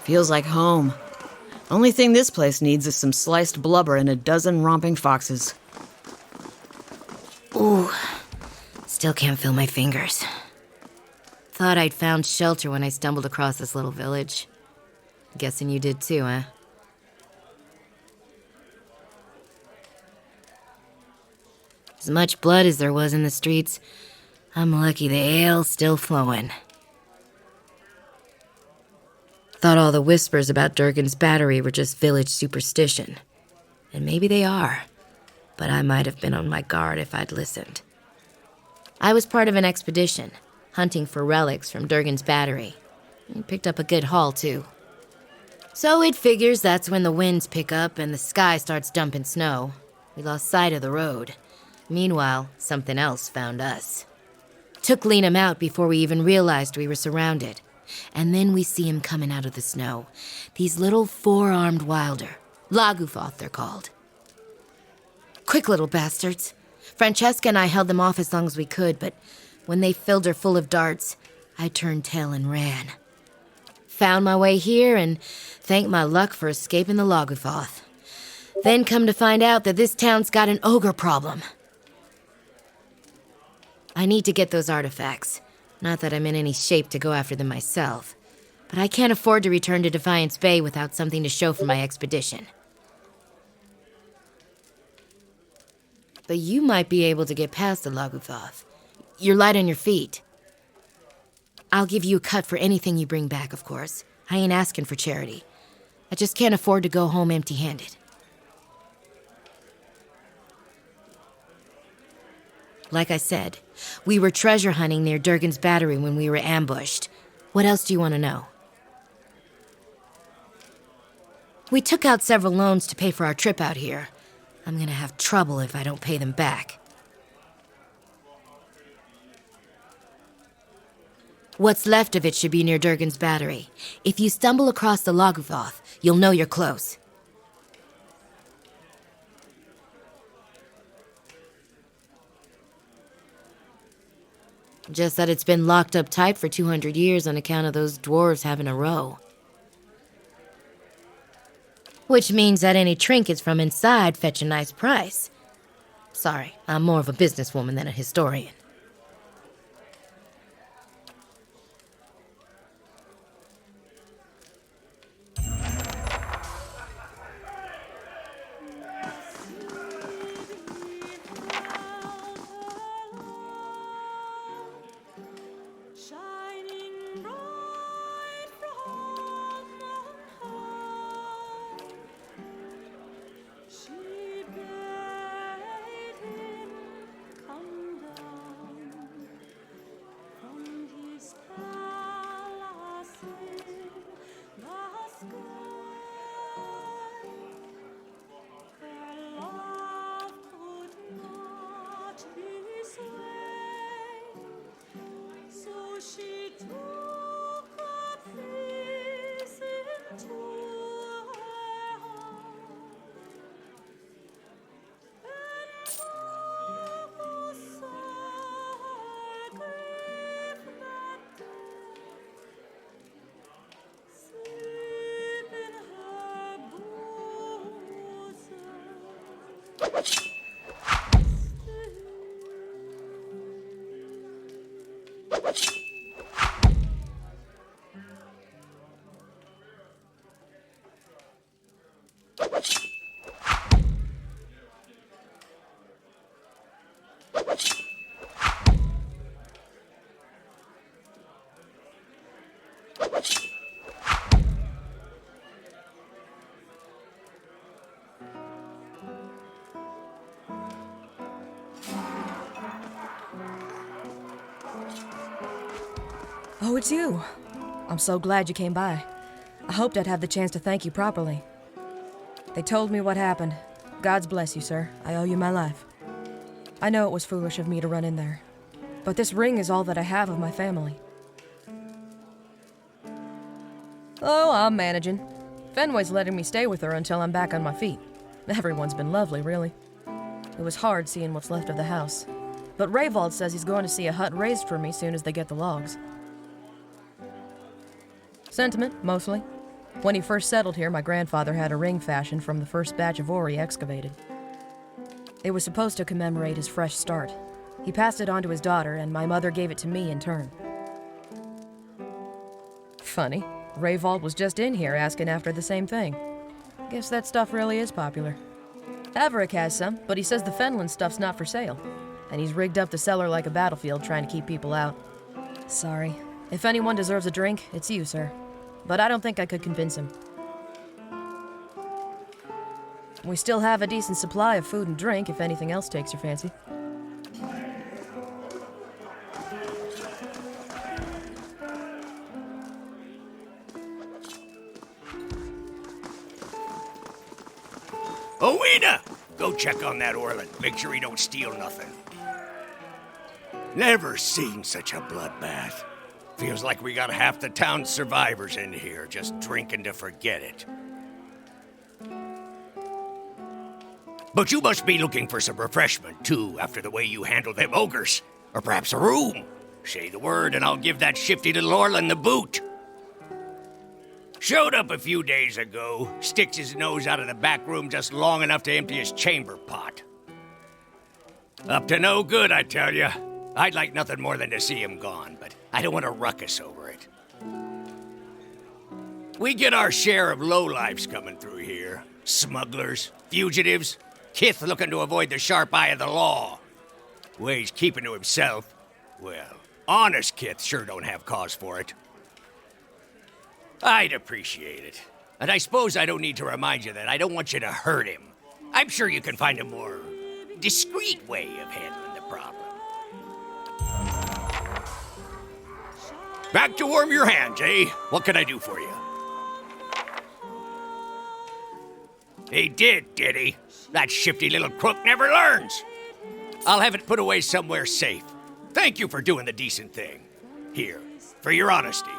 Feels like home. Only thing this place needs is some sliced blubber and a dozen romping foxes. Ooh, still can't feel my fingers. Thought I'd found shelter when I stumbled across this little village. Guessing you did too, huh? As much blood as there was in the streets, I'm lucky the ale's still flowing. Thought all the whispers about Durgan's battery were just village superstition. And maybe they are, but I might have been on my guard if I'd listened. I was part of an expedition, hunting for relics from Durgan's battery. We picked up a good haul, too. So it figures that's when the winds pick up and the sky starts dumping snow. We lost sight of the road. Meanwhile, something else found us. Took Liam out before we even realized we were surrounded. And then we see him coming out of the snow. These little four-armed wilder. Lagufoth, they're called. Quick little bastards. Francesca and I held them off as long as we could, but when they filled her full of darts, I turned tail and ran. Found my way here and thanked my luck for escaping the Lagufoth. Then come to find out that this town's got an ogre problem. I need to get those artifacts. Not that I'm in any shape to go after them myself, but I can't afford to return to Defiance Bay without something to show for my expedition. But you might be able to get past the Lagufoth. You're light on your feet. I'll give you a cut for anything you bring back, of course. I ain't asking for charity. I just can't afford to go home empty-handed. Like I said, we were treasure hunting near Durgan's battery when we were ambushed. What else do you want to know? We took out several loans to pay for our trip out here. I'm gonna have trouble if I don't pay them back. What's left of it should be near Durgan's battery. If you stumble across the Lagufoth, you'll know you're close. Just that it's been locked up tight for 200 years on account of those dwarves having a row. Which means that any trinkets from inside fetch a nice price. Sorry, I'm more of a businesswoman than a historian. Oh, it's you. I'm so glad you came by. I hoped I'd have the chance to thank you properly. They told me what happened. God's bless you, sir. I owe you my life. I know it was foolish of me to run in there, but this ring is all that I have of my family. Oh, I'm managing. Fenway's letting me stay with her until I'm back on my feet. Everyone's been lovely, really. It was hard seeing what's left of the house, but Rayvald says he's going to see a hut raised for me soon as they get the logs. Sentiment, mostly. When he first settled here, my grandfather had a ring fashioned from the first batch of ore he excavated. It was supposed to commemorate his fresh start. He passed it on to his daughter, and my mother gave it to me in turn. Funny, Rayvold was just in here asking after the same thing. Guess that stuff really is popular. Averick has some, but he says the Fenland stuff's not for sale. And he's rigged up the cellar like a battlefield trying to keep people out. Sorry. If anyone deserves a drink, it's you, sir. But I don't think I could convince him. We still have a decent supply of food and drink if anything else takes your fancy. Owena! Go check on that Orland. Make sure he don't steal nothing. Never seen such a bloodbath. Feels like we got half the town's survivors in here, just drinking to forget it. But you must be looking for some refreshment, too, after the way you handled them ogres. Or perhaps a room. Say the word and I'll give that shifty little Orland the boot. Showed up a few days ago, sticks his nose out of the back room just long enough to empty his chamber pot. Up to no good, I tell you. I'd like nothing more than to see him gone, but I don't want a ruckus over it. We get our share of lowlifes coming through here. Smugglers, fugitives, Kith looking to avoid the sharp eye of the law. Ways keeping to himself. Well, honest Kith sure don't have cause for it. I'd appreciate it. And I suppose I don't need to remind you that I don't want you to hurt him. I'm sure you can find a more discreet way of handling the problem. Back to warm your hands, eh? What can I do for you? He did he? That shifty little crook never learns. I'll have it put away somewhere safe. Thank you for doing the decent thing. Here, for your honesty.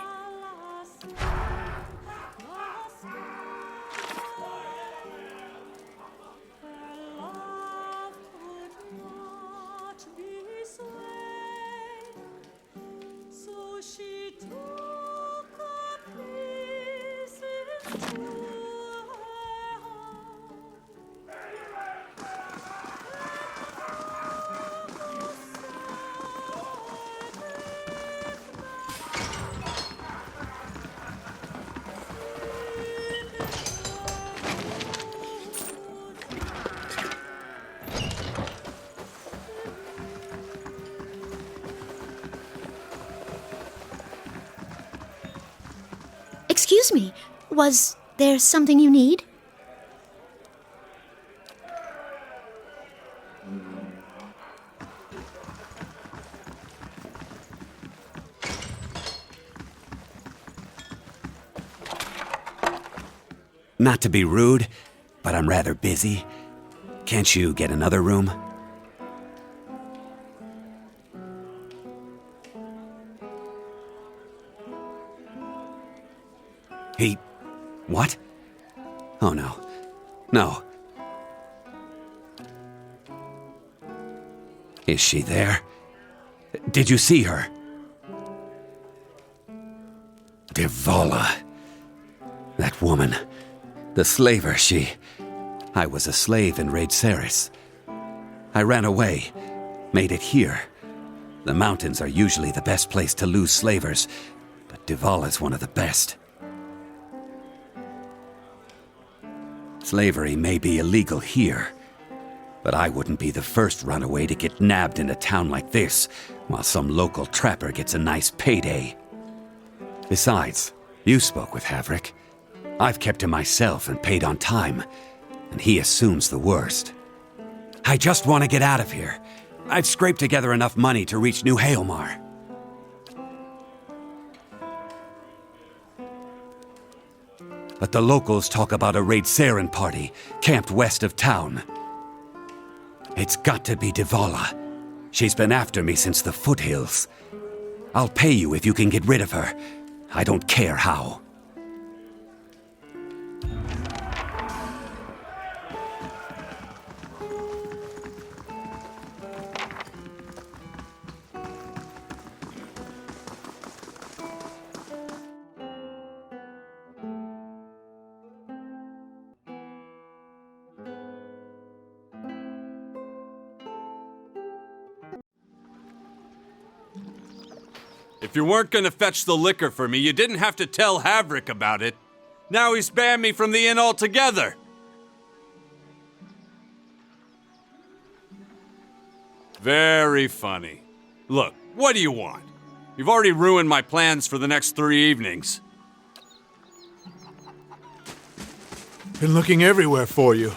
Excuse me, was there something you need? Not to be rude, but I'm rather busy. Can't you get another room? He... what? Oh, no. No. Is she there? Did you see her? Devala. That woman. The slaver, she... I was a slave in Raid Ceres. I ran away. Made it here. The mountains are usually the best place to lose slavers, but Devala's one of the best. Slavery may be illegal here, but I wouldn't be the first runaway to get nabbed in a town like this, while some local trapper gets a nice payday. Besides, you spoke with Havrick. I've kept him myself and paid on time, and he assumes the worst. I just want to get out of here. I've scraped together enough money to reach New Haelmar. But the locals talk about a Raid Saren party camped west of town. It's got to be Devala. She's been after me since the foothills. I'll pay you if you can get rid of her. I don't care how. If you weren't gonna fetch the liquor for me, you didn't have to tell Havrick about it. Now he's banned me from the inn altogether. Very funny. Look, what do you want? You've already ruined my plans for the next 3 evenings. Been looking everywhere for you.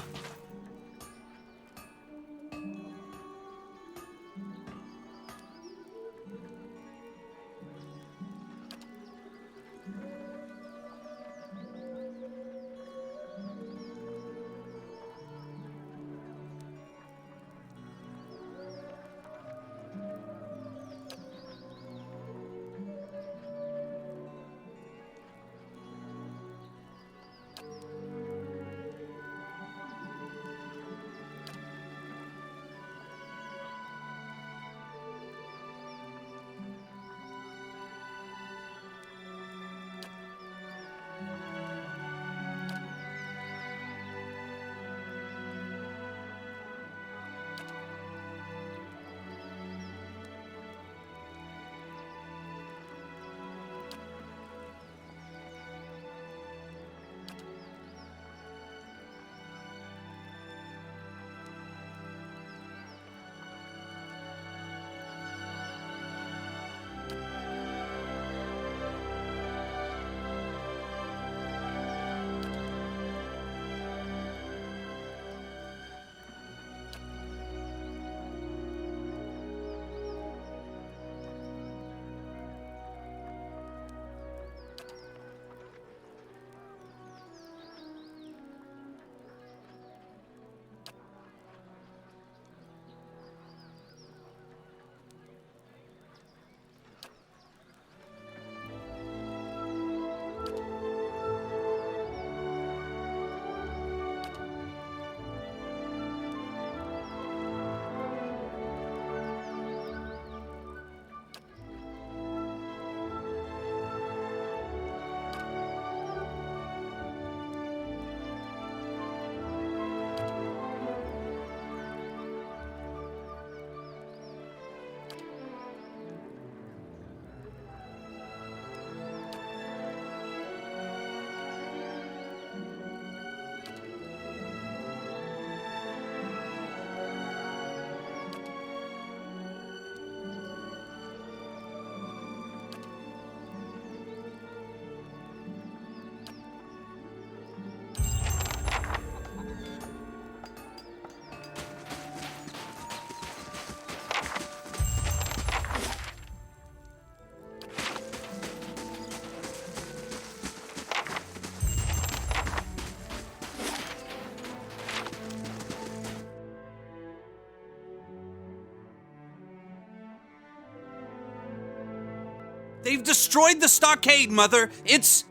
They've destroyed the stockade, Mother. It's...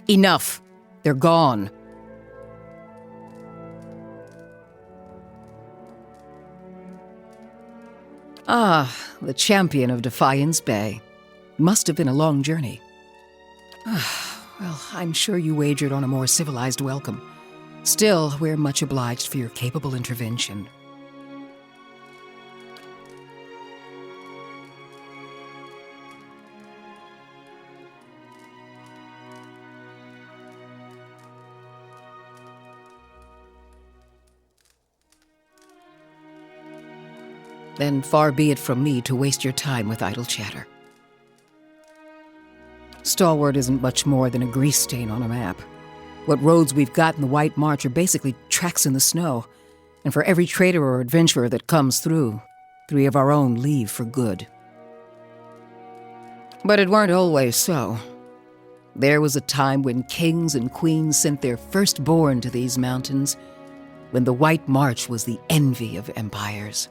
Enough. They're gone. Ah, the champion of Defiance Bay. Must have been a long journey. Well, I'm sure you wagered on a more civilized welcome. Still, we're much obliged for your capable intervention. Then far be it from me to waste your time with idle chatter. Stalwart isn't much more than a grease stain on a map. What roads we've got in the White March are basically tracks in the snow, and for every trader or adventurer that comes through, 3 of our own leave for good. But it weren't always so. There was a time when kings and queens sent their firstborn to these mountains, when the White March was the envy of empires.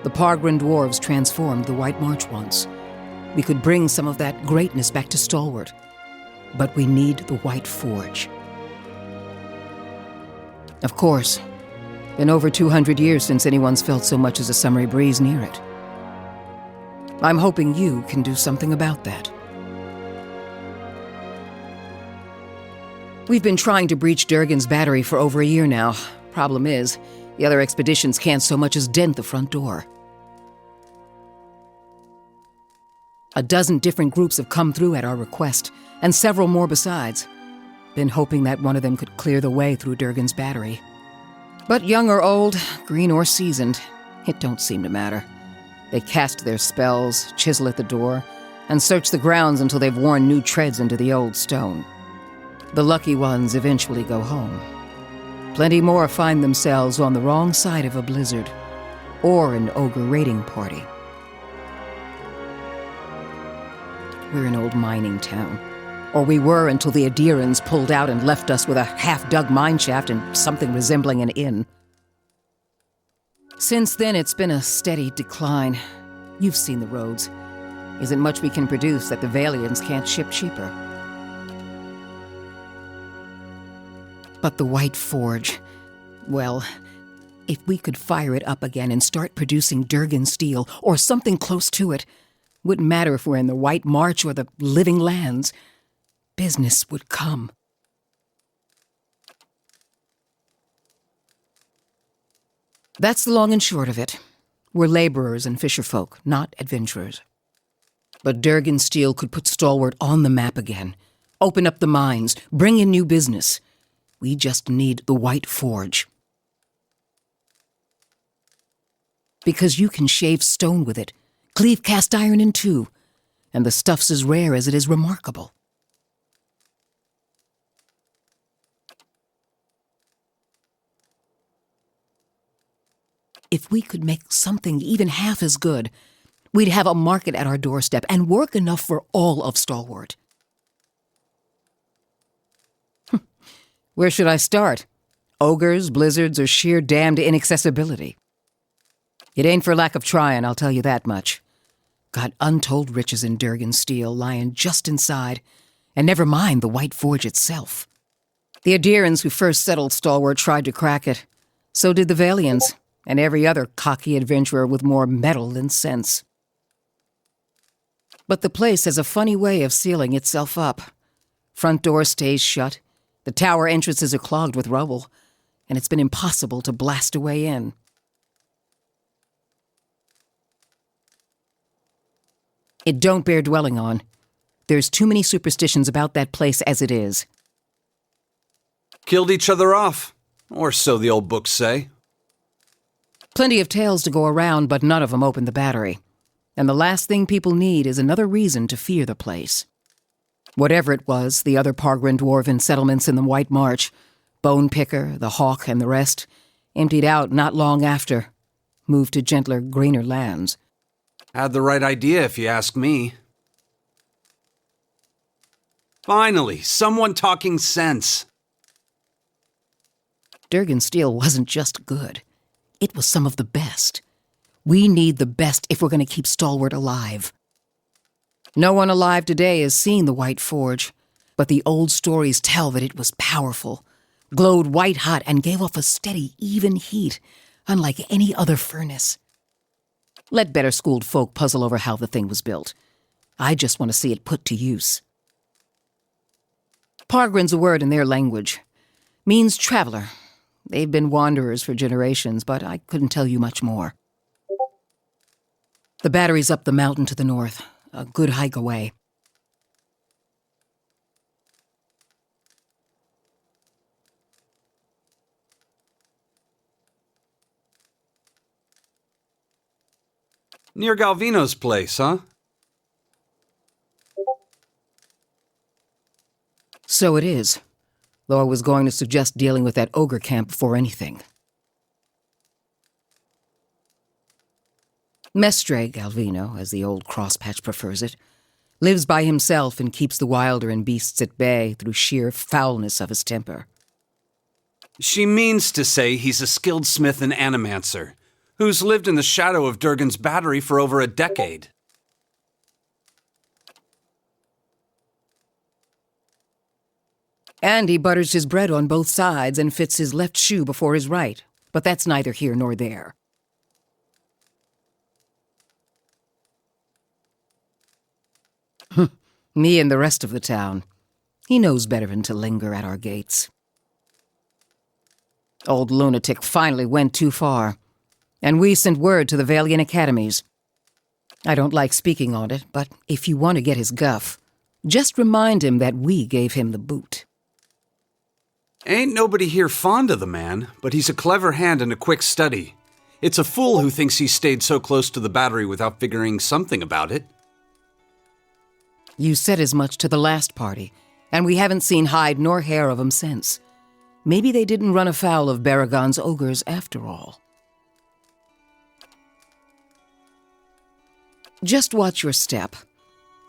The Pargrin dwarves transformed the White March once. We could bring some of that greatness back to Stalwart. But we need the White Forge. Of course, been over 200 years since anyone's felt so much as a summery breeze near it. I'm hoping you can do something about that. We've been trying to breach Durgan's battery for over a year now. Problem is, The other expeditions can't so much as dent the front door. A dozen different groups have come through at our request, and several more besides. Been hoping that one of them could clear the way through Durgan's battery. But young or old, green or seasoned, it don't seem to matter. They cast their spells, chisel at the door, and search the grounds until they've worn new treads into the old stone. The lucky ones eventually go home. Plenty more find themselves on the wrong side of a blizzard, or an ogre raiding party. We're an old mining town. Or we were until the Adirans pulled out and left us with a half-dug mineshaft and something resembling an inn. Since then, it's been a steady decline. You've seen the roads. Isn't much we can produce that the Valians can't ship cheaper. But the White Forge, well, if we could fire it up again and start producing Durgan steel, or something close to it, wouldn't matter if we're in the White March or the Living Lands, business would come. That's the long and short of it. We're laborers and fisherfolk, not adventurers. But Durgan steel could put Stalwart on the map again, open up the mines, bring in new business. We just need the White Forge. Because you can shave stone with it, cleave cast iron in two, and the stuff's as rare as it is remarkable. If we could make something even half as good, we'd have a market at our doorstep and work enough for all of Stalwart. Where should I start? Ogres, blizzards, or sheer damned inaccessibility? It ain't for lack of trying, I'll tell you that much. Got untold riches in Durgan steel lying just inside, and never mind the White Forge itself. The Adirans who first settled Stalwart tried to crack it. So did the Valians, and every other cocky adventurer with more metal than sense. But the place has a funny way of sealing itself up. Front door stays shut, the tower entrances are clogged with rubble, and it's been impossible to blast a way in. It don't bear dwelling on. There's too many superstitions about that place as it is. Killed each other off, or so the old books say. Plenty of tales to go around, but none of them opened the battery. And the last thing people need is another reason to fear the place. Whatever it was, the other Pargrin dwarven settlements in the White March, Bone Picker, the Hawk, and the rest, emptied out not long after, moved to gentler, greener lands. Had the right idea, if you ask me. Finally, someone talking sense. Durgan steel wasn't just good. It was some of the best. We need the best if we're going to keep Stalwart alive. No one alive today has seen the White Forge, but the old stories tell that it was powerful, glowed white-hot, and gave off a steady, even heat, unlike any other furnace. Let better-schooled folk puzzle over how the thing was built. I just want to see it put to use. Pargrin's a word in their language. Means traveler. They've been wanderers for generations, but I couldn't tell you much more. The battery's up the mountain to the north, a good hike away. Near Galvino's place, huh? So it is, though I was going to suggest dealing with that ogre camp before anything. Mestre Galvino, as the old crosspatch prefers it, lives by himself and keeps the wilder and beasts at bay through sheer foulness of his temper. She means to say he's a skilled smith and animancer, who's lived in the shadow of Durgan's battery for over a decade. And he butters his bread on both sides and fits his left shoe before his right, but that's neither here nor there. Me and the rest of the town. He knows better than to linger at our gates. Old lunatic finally went too far, and we sent word to the Valiant Academies. I don't like speaking on it, but if you want to get his guff, just remind him that we gave him the boot. Ain't nobody here fond of the man, but he's a clever hand and a quick study. It's a fool who thinks he stayed so close to the battery without figuring something about it. You said as much to the last party, and we haven't seen hide nor hair of him since. Maybe they didn't run afoul of Baragon's ogres after all. Just watch your step.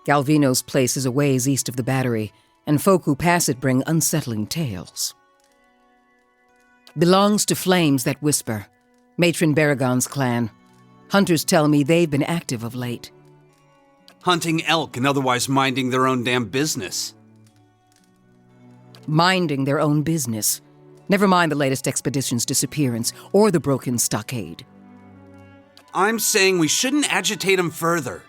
Galvino's place is a ways east of the battery, and folk who pass it bring unsettling tales. Belongs to Flames That Whisper, Matron Baragon's clan. Hunters tell me they've been active of late. Hunting elk and otherwise minding their own damn business. Minding their own business. Never mind the latest expedition's disappearance or the broken stockade. I'm saying we shouldn't agitate him further.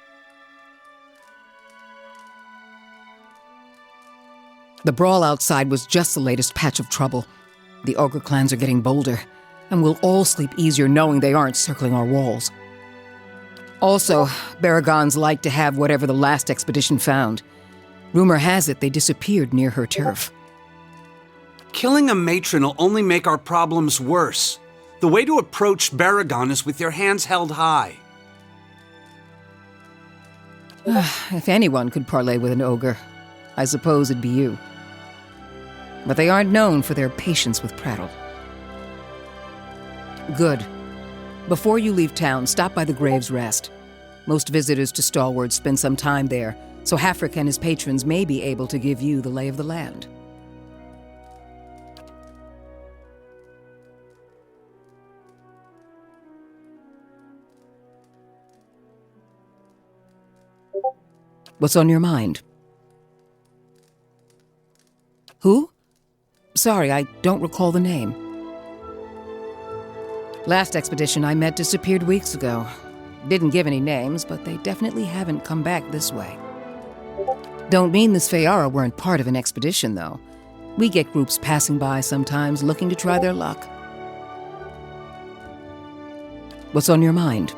The brawl outside was just the latest patch of trouble. The ogre clans are getting bolder, and we'll all sleep easier knowing they aren't circling our walls. Also, Baragons like to have whatever the last expedition found. Rumor has it they disappeared near her turf. Killing a matron will only make our problems worse. The way to approach Baragon is with your hands held high. If anyone could parley with an ogre, I suppose it'd be you. But they aren't known for their patience with prattle. Good. Before you leave town, stop by the Grave's Rest. Most visitors to Stalwart spend some time there, so Hafric and his patrons may be able to give you the lay of the land. What's on your mind? Who? Sorry, I don't recall the name. Last expedition I met disappeared weeks ago. Didn't give any names, but they definitely haven't come back this way. Don't mean the Sfeara weren't part of an expedition, though. We get groups passing by sometimes looking to try their luck. What's on your mind?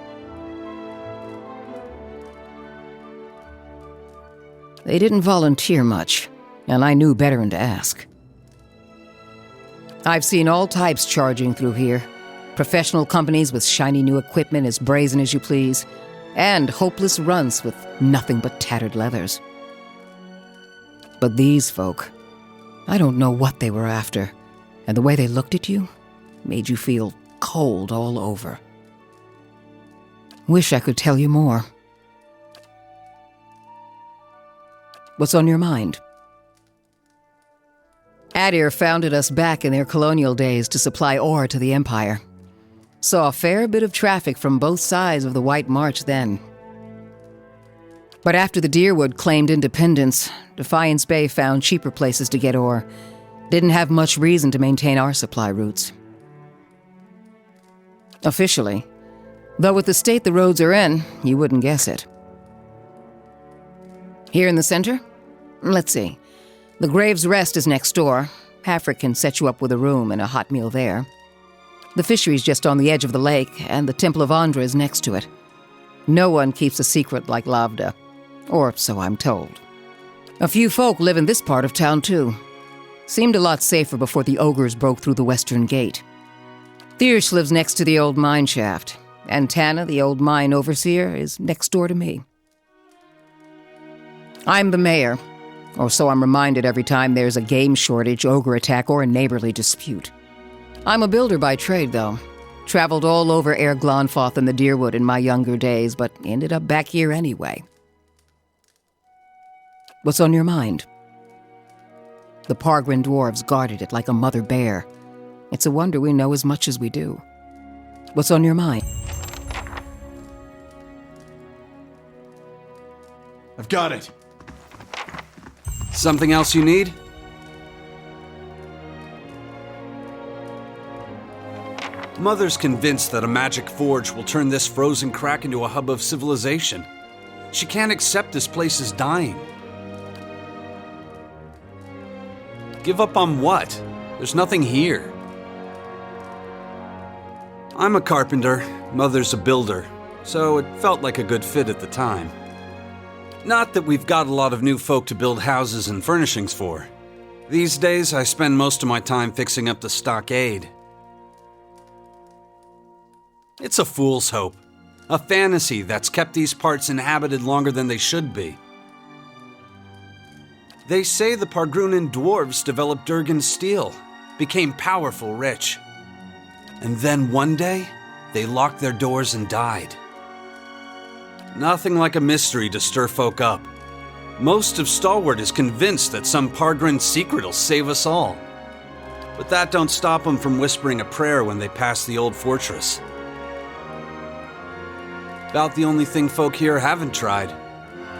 They didn't volunteer much, and I knew better than to ask. I've seen all types charging through here. Professional companies with shiny new equipment as brazen as you please, and hopeless runts with nothing but tattered leathers. But these folk, I don't know what they were after, and the way they looked at you made you feel cold all over. Wish I could tell you more. What's on your mind? Adir founded us back in their colonial days to supply ore to the Empire. Saw a fair bit of traffic from both sides of the White March then. But after the Deerwood claimed independence, Defiance Bay found cheaper places to get ore. Didn't have much reason to maintain our supply routes. Officially, though with the state the roads are in, you wouldn't guess it. Here in the center? Let's see. The Grave's Rest is next door. Hafric can set you up with a room and a hot meal there. The fishery's just on the edge of the lake, and the Temple of Andra is next to it. No one keeps a secret like Lavda. Or so I'm told. A few folk live in this part of town, too. Seemed a lot safer before the ogres broke through the western gate. Thiersch lives next to the old mine shaft, and Tana, the old mine overseer, is next door to me. I'm the mayor, or so I'm reminded every time there's a game shortage, ogre attack, or a neighborly dispute. I'm a builder by trade, though. Traveled all over Air Glonfoth and the Deerwood in my younger days, but ended up back here anyway. What's on your mind? The Pargrin dwarves guarded it like a mother bear. It's a wonder we know as much as we do. What's on your mind? I've got it. Something else you need? Mother's convinced that a magic forge will turn this frozen crack into a hub of civilization. She can't accept this place is dying. Give up on what? There's nothing here. I'm a carpenter, Mother's a builder, so it felt like a good fit at the time. Not that we've got a lot of new folk to build houses and furnishings for. These days, I spend most of my time fixing up the stockade. It's a fool's hope. A fantasy that's kept these parts inhabited longer than they should be. They say the Pargrunan dwarves developed Durgan's steel, became powerful rich. And then one day, they locked their doors and died. Nothing like a mystery to stir folk up. Most of Stalwart is convinced that some Pargrin secret will save us all. But that don't stop them from whispering a prayer when they pass the old fortress. About the only thing folk here haven't tried.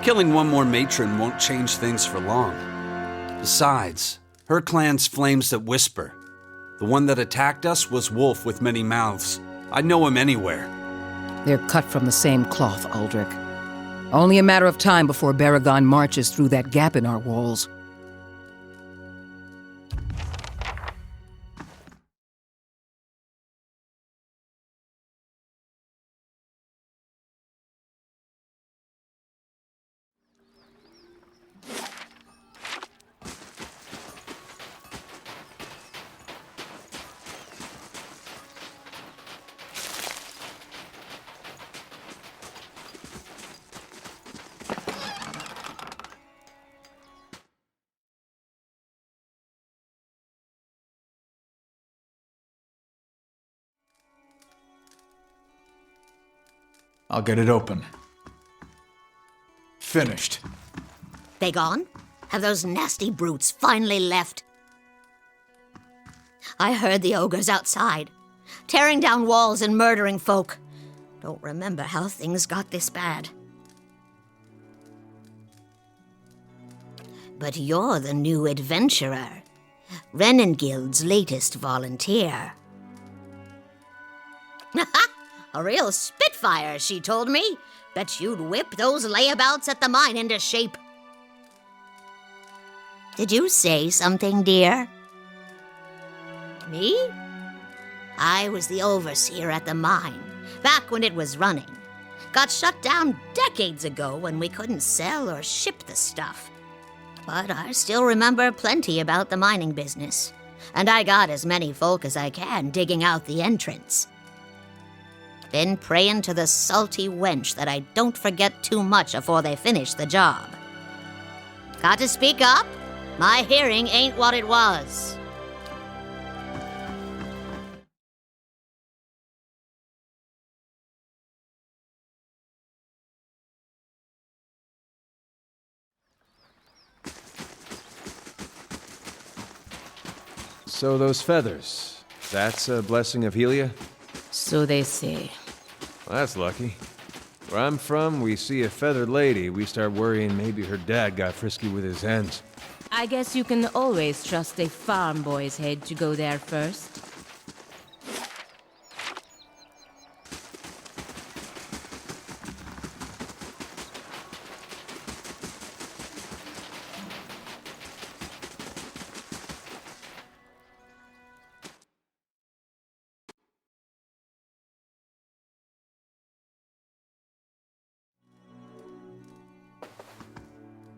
Killing one more matron won't change things for long. Besides, her clan's flames that whisper. The one that attacked us was Wolf with many mouths. I'd know him anywhere. They're cut from the same cloth, Aldrich. Only a matter of time before Baragon marches through that gap in our walls. I'll get it open. Finished. They gone? Have those nasty brutes finally left? I heard the ogres outside, tearing down walls and murdering folk. Don't remember how things got this bad. But you're the new adventurer, Renengild's latest volunteer. A real spitfire, she told me. Bet you'd whip those layabouts at the mine into shape. Did you say something, dear? Me? I was the overseer at the mine, back when it was running. Got shut down decades ago when we couldn't sell or ship the stuff. But I still remember plenty about the mining business, and I got as many folk as I can digging out the entrance. Been praying to the salty wench that I don't forget too much afore they finish the job. Got to speak up? My hearing ain't what it was. So those feathers, that's a blessing of Helia? So they say. Well, that's lucky. Where I'm from, we see a feathered lady, we start worrying maybe her dad got frisky with his hens. I guess you can always trust a farm boy's head to go there first.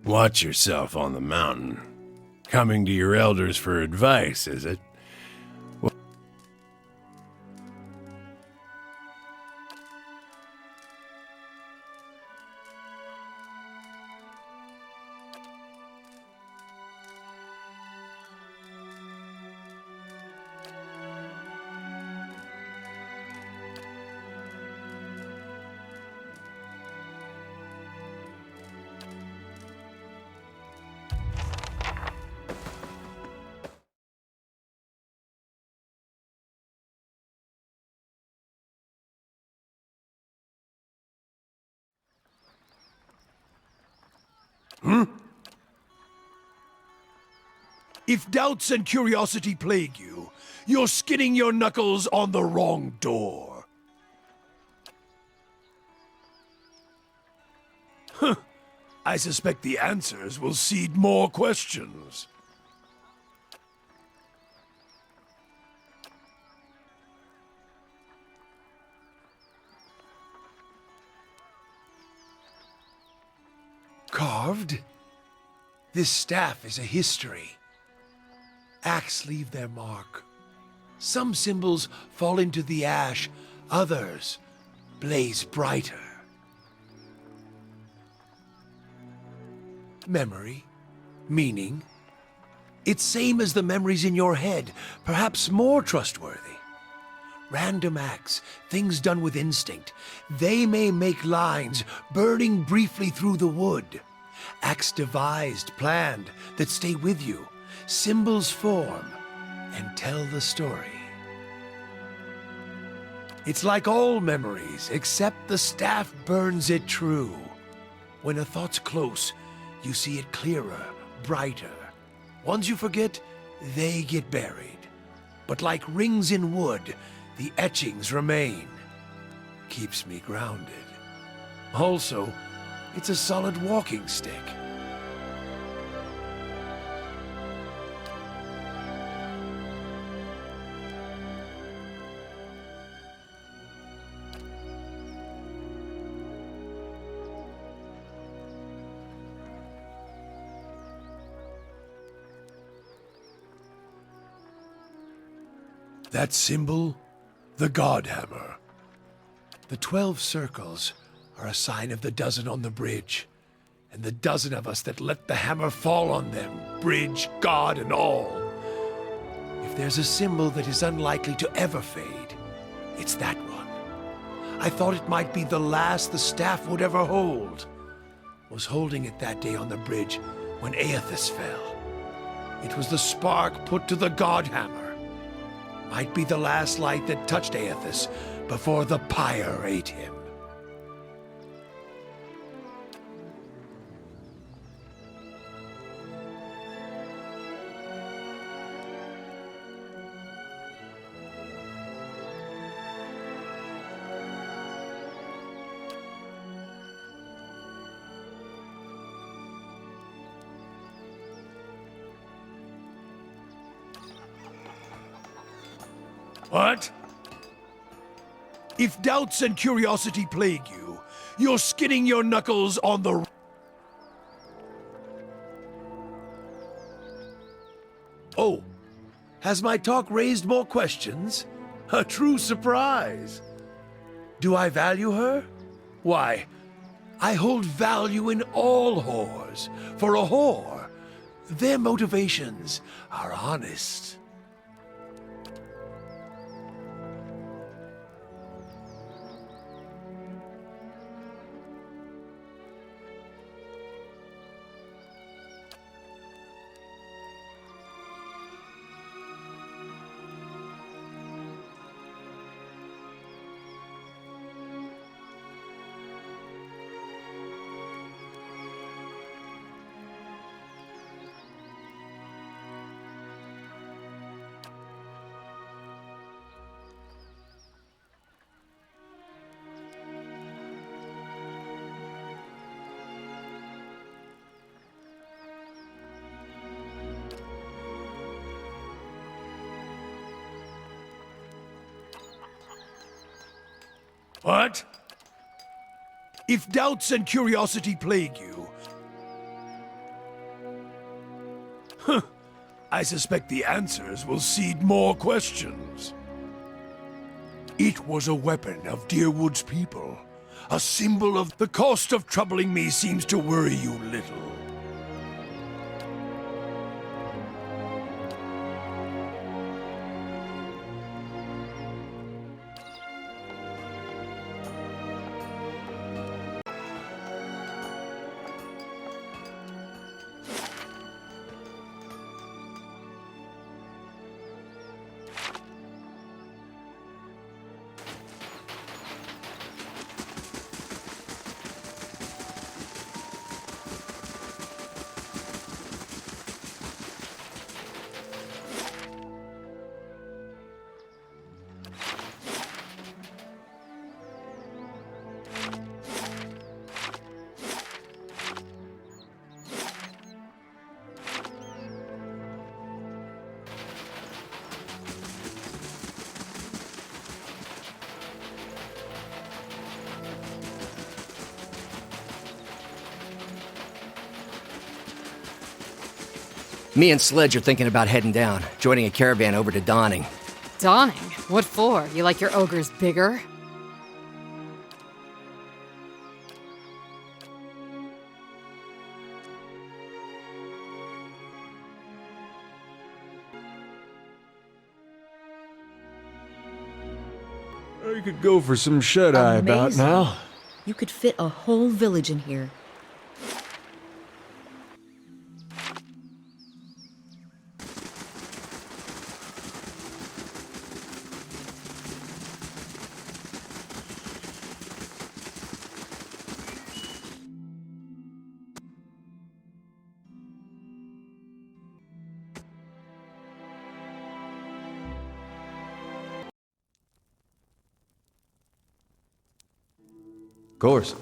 Watch yourself on the mountain. Coming to your elders for advice, is it? If doubts and curiosity plague you, you're skinning your knuckles on the wrong door. Huh. I suspect the answers will seed more questions. carved. This staff is a history. Acts leave their mark. Some symbols fall into the ash, others blaze brighter. Memory, meaning. It's same as the memories in your head, perhaps more trustworthy. Random acts, things done with instinct. They may make lines burning briefly through the wood. Acts devised, planned, that stay with you. Symbols form and tell the story. It's like all memories, except the staff burns it true. When a thought's close, you see it clearer, brighter. Ones you forget, they get buried. But like rings in wood, the etchings remain. Keeps me grounded. Also, it's a solid walking stick. That symbol, the God Hammer. The 12 circles are a sign of the dozen on the bridge, and the dozen of us that let the hammer fall on them, bridge, God, and all. If there's a symbol that is unlikely to ever fade, it's that one. I thought it might be the last the staff would ever hold. Was holding it that day on the bridge when Aethys fell. It was the spark put to the God Hammer. Might be the last light that touched Aethys before the pyre ate him. What? If doubts and curiosity plague you, you're skinning your knuckles on the... Oh, has my talk raised more questions? A true surprise. Do I value her? Why, I hold value in all whores. For a whore, their motivations are honest. What? If doubts and curiosity plague you... I suspect the answers will seed more questions. It was a weapon of Deerwood's people. A symbol of the cost of troubling me seems to worry you little. Me and Sledge are thinking about heading down, joining a caravan over to Dawning. Dawning? What for? You like your ogres bigger? I could go for some shut-eye about Amazing. now. You could fit a whole village in here. Of course.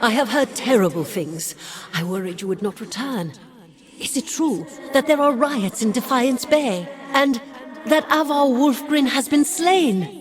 I have heard terrible things. I worried you would not return. Is it true that there are riots in Defiance Bay, and that Avar Wolfgren has been slain?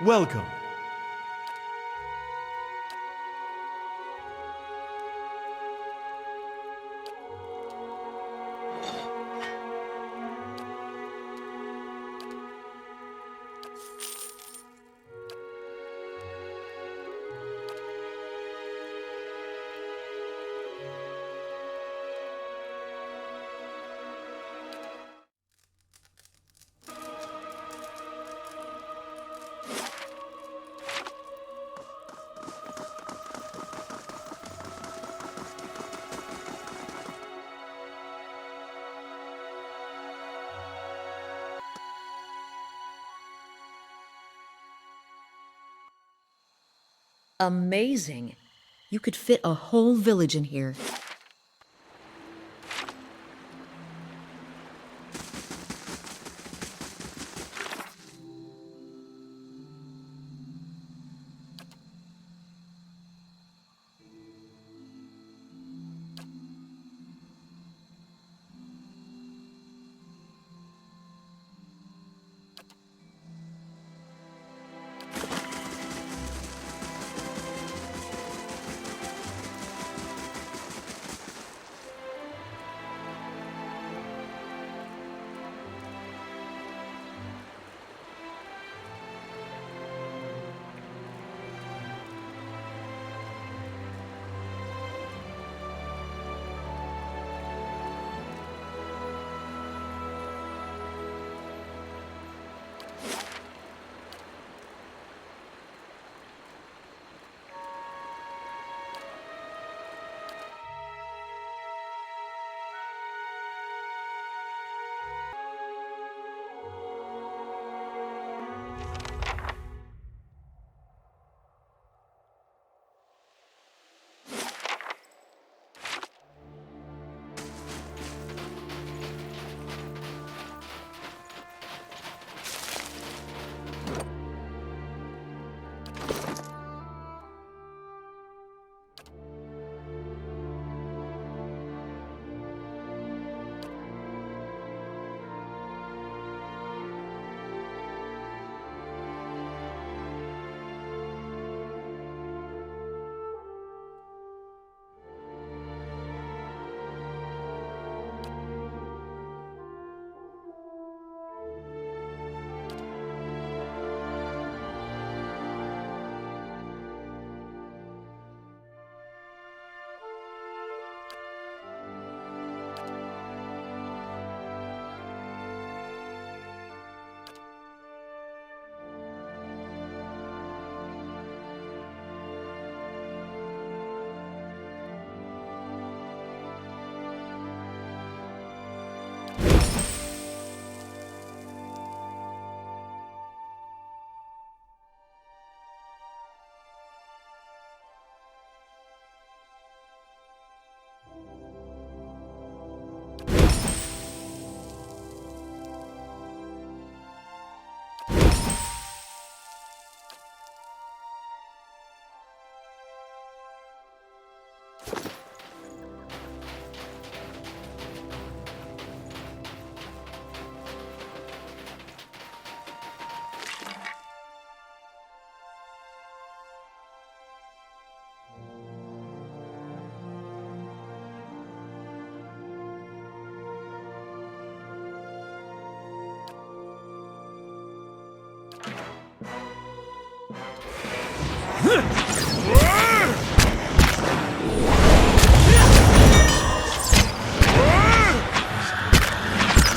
Welcome. Amazing. You could fit a whole village in here.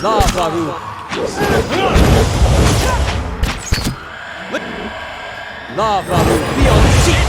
La Baru. La Baru, be on seat.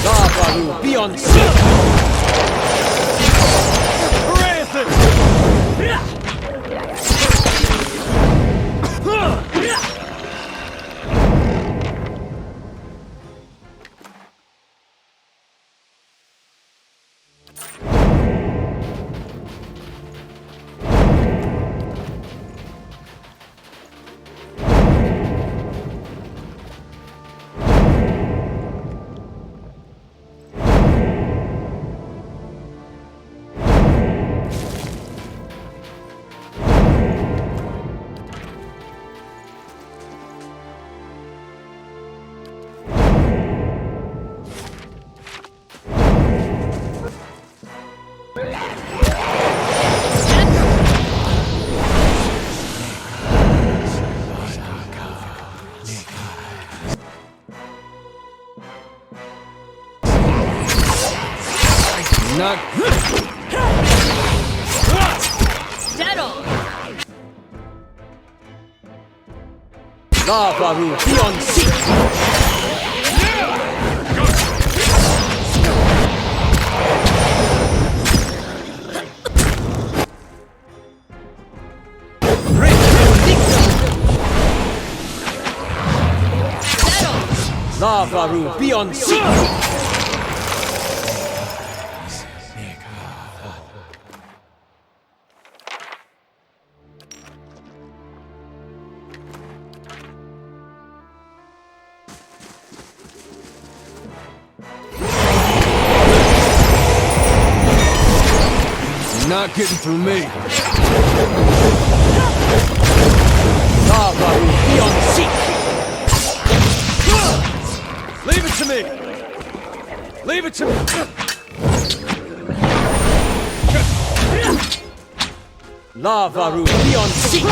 Lavaru, be on seat! Not. Lavaru, be on seat! Lavaru, be on seat! Not getting through me. Lavaru, be on seat! Leave it to me! Leave it to me! Lavaru, be on seat!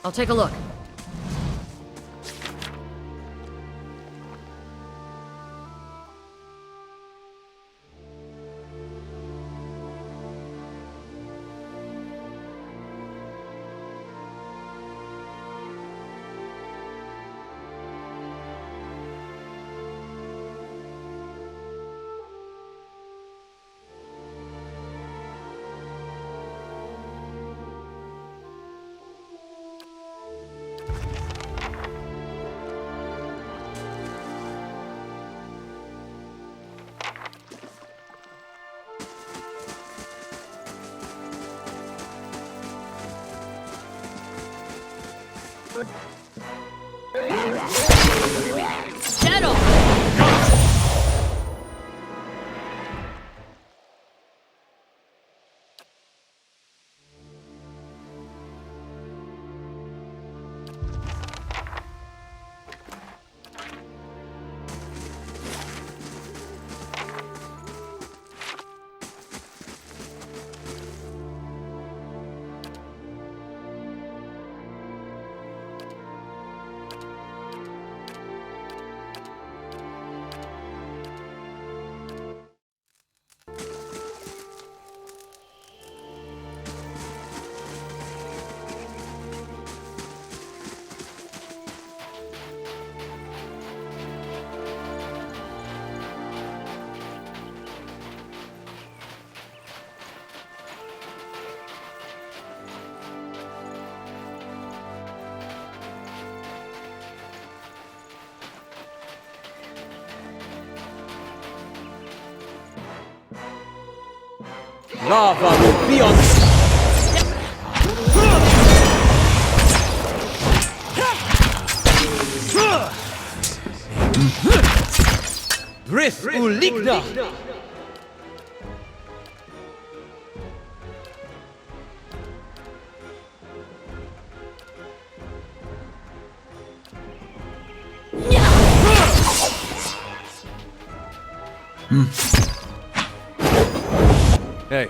I'll take a look. Lava will be on Grith Uligna! Hey.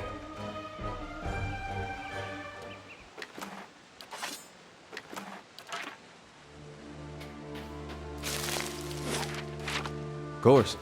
Of course.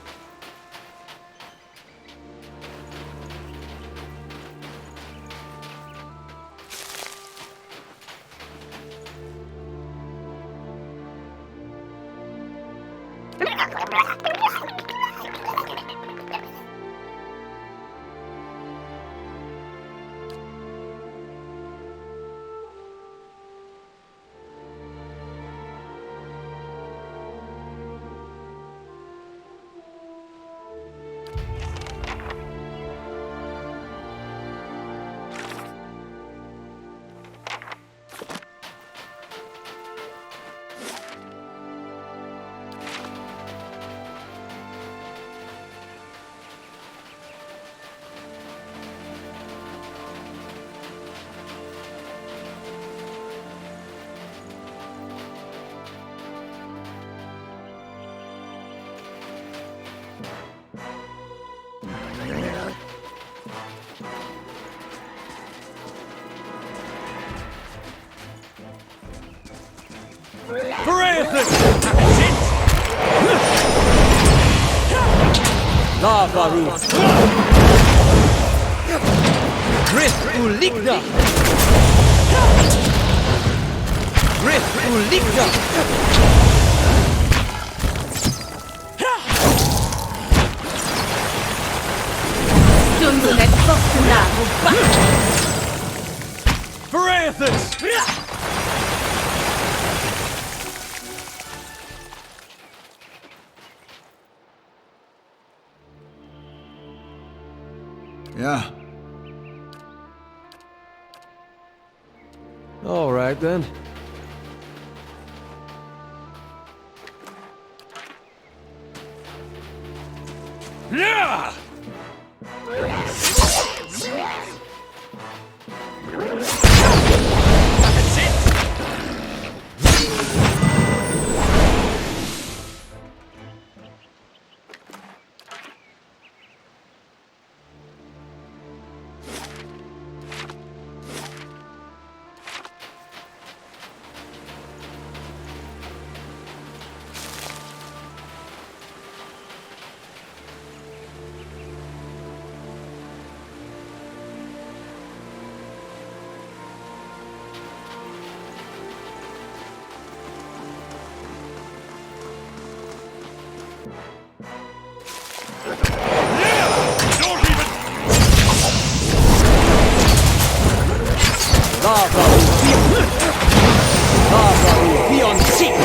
Lava root! Grith Uligna! Grith Uligna! Yeah. All right, then. Yeah! That's it! Lava will be on seek!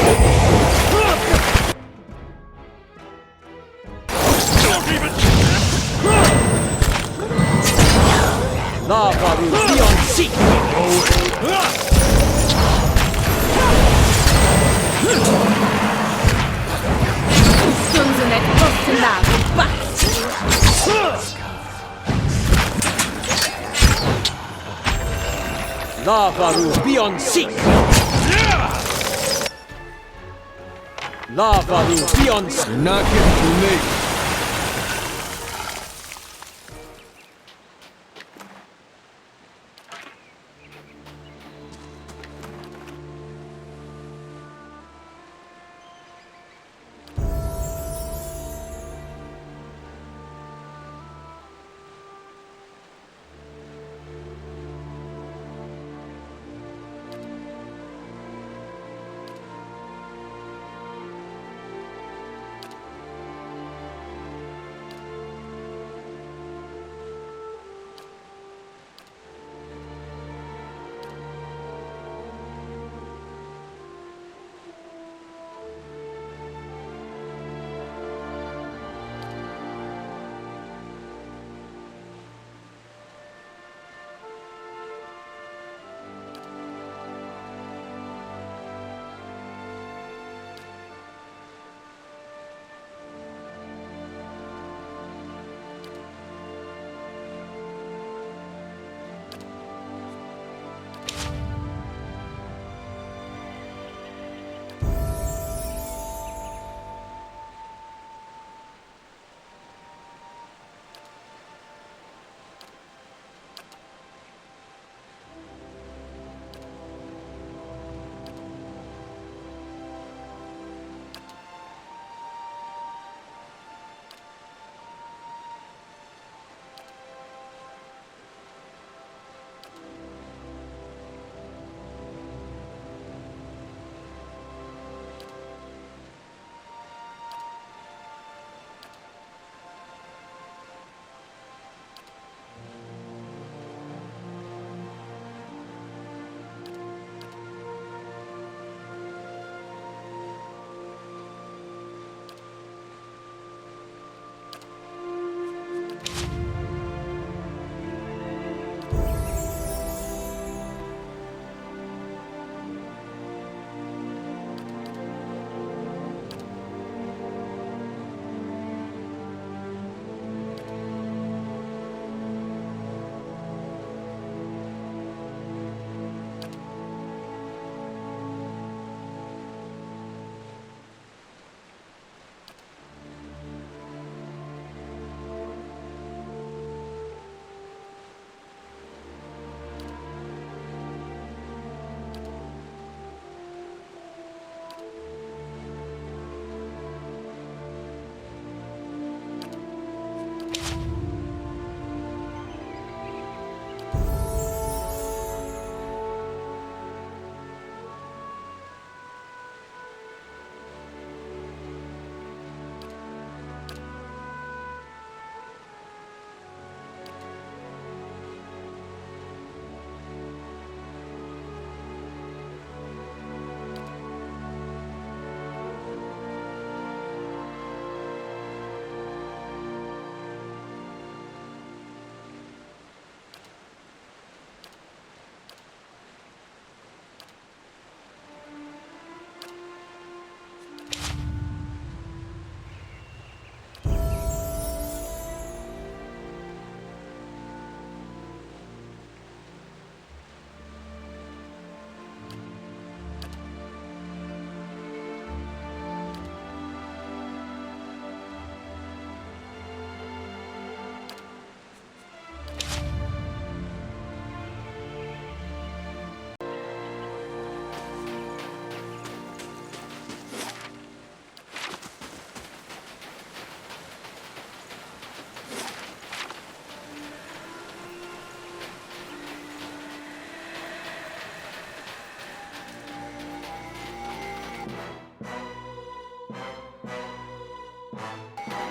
Lava will be on seek! Lava will be on seek! Lava will be on seek! You're not getting too late.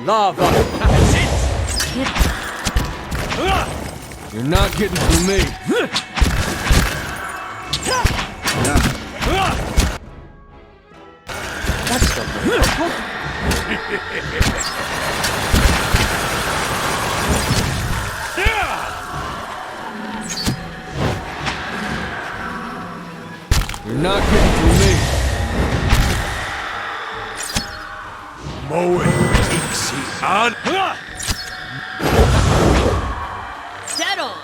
Lava. That's it. You're not getting through me. That's not good. You're not getting through me. Moe Tixi on. Dead on.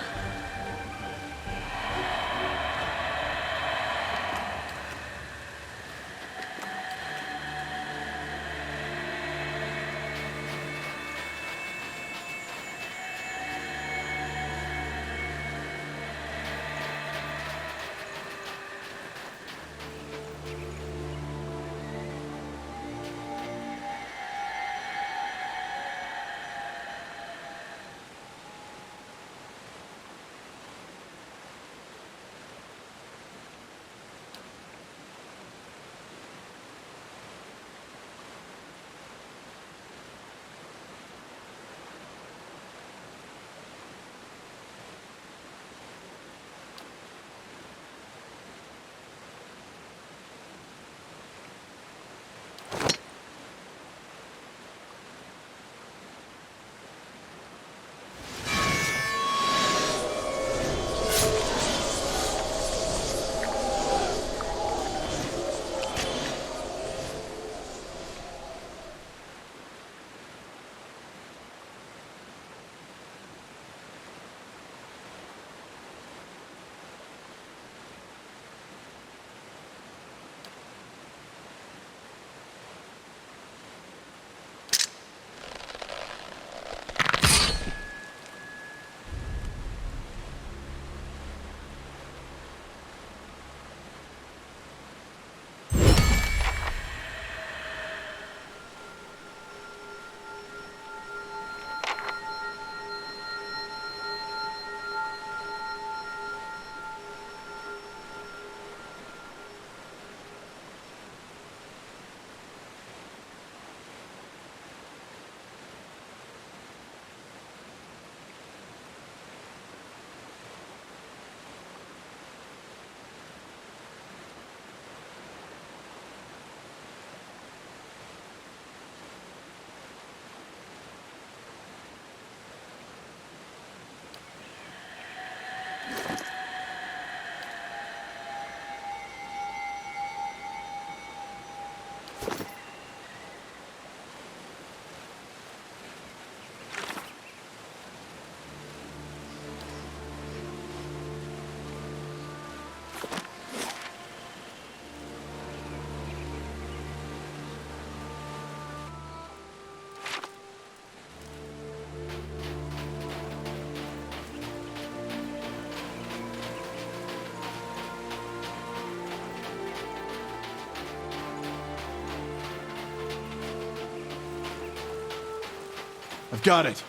I've got it.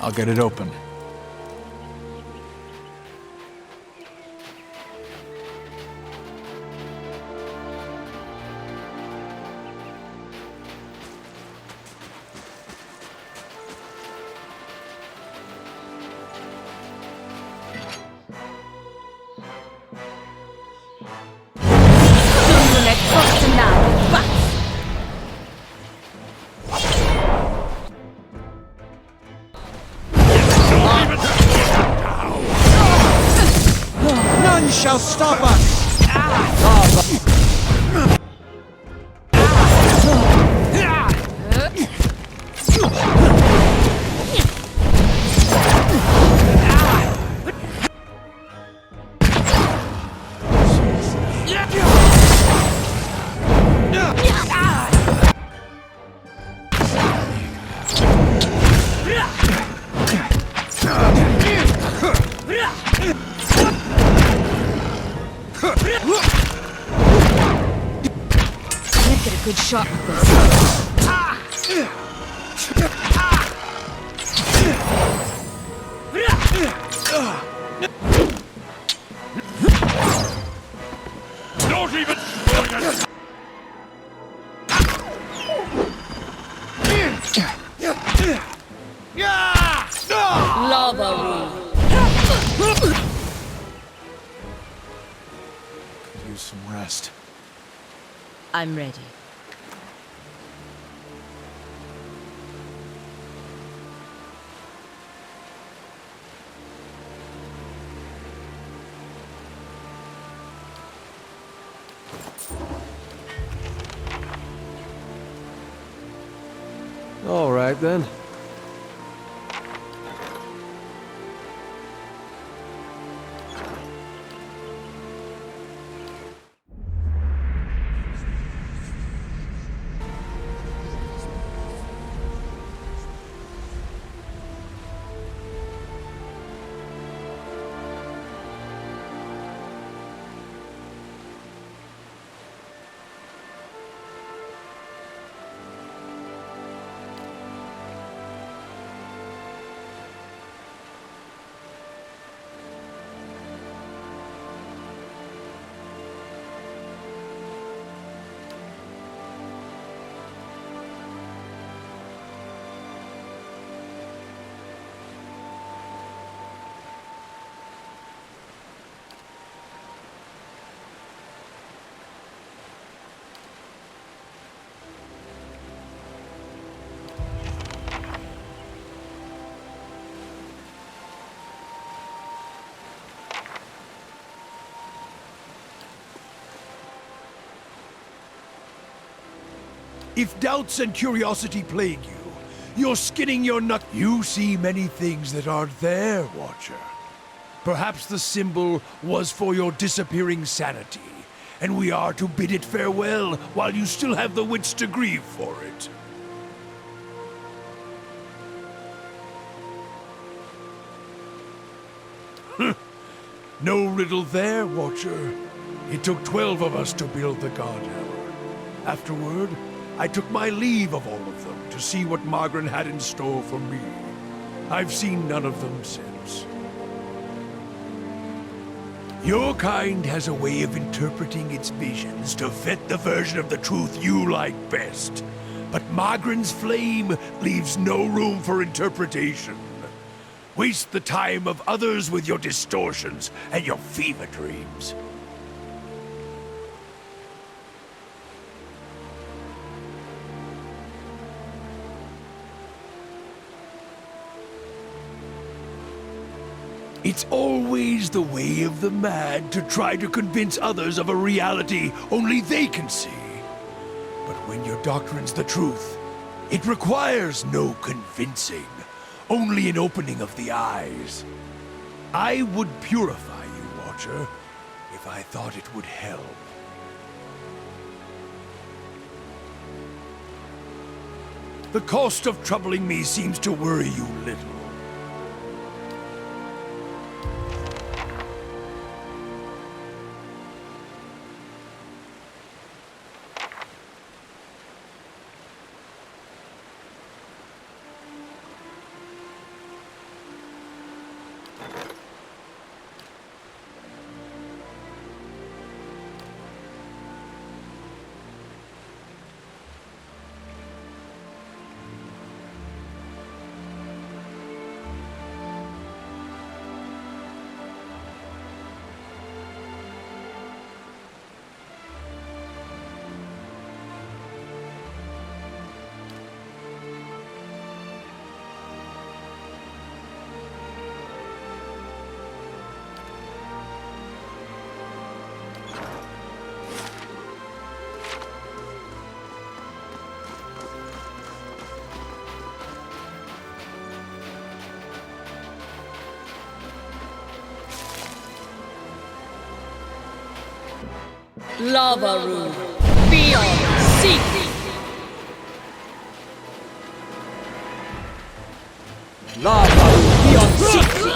I'll get it open. None shall stop us! Good shot with this. Don't even... Use some rest. I'm ready. All right, then. If doubts and curiosity plague you, you're skinning your nut. You see many things that aren't there, Watcher. Perhaps the symbol was for your disappearing sanity, and we are to bid it farewell while you still have the wits to grieve for it. No riddle there, Watcher. It took 12 of us to build the God Hammer. Afterward, I took my leave of all of them to see what Margaret had in store for me. I've seen none of them since. Your kind has a way of interpreting its visions to fit the version of the truth you like best. But Margaret's flame leaves no room for interpretation. Waste the time of others with your distortions and your fever dreams. It's always the way of the mad to try to convince others of a reality only they can see. But when your doctrine's the truth, it requires no convincing, only an opening of the eyes. I would purify you, Watcher, if I thought it would help. The cost of troubling me seems to worry you little. Lava room. Beyond seek. Lava room. Beyond seek.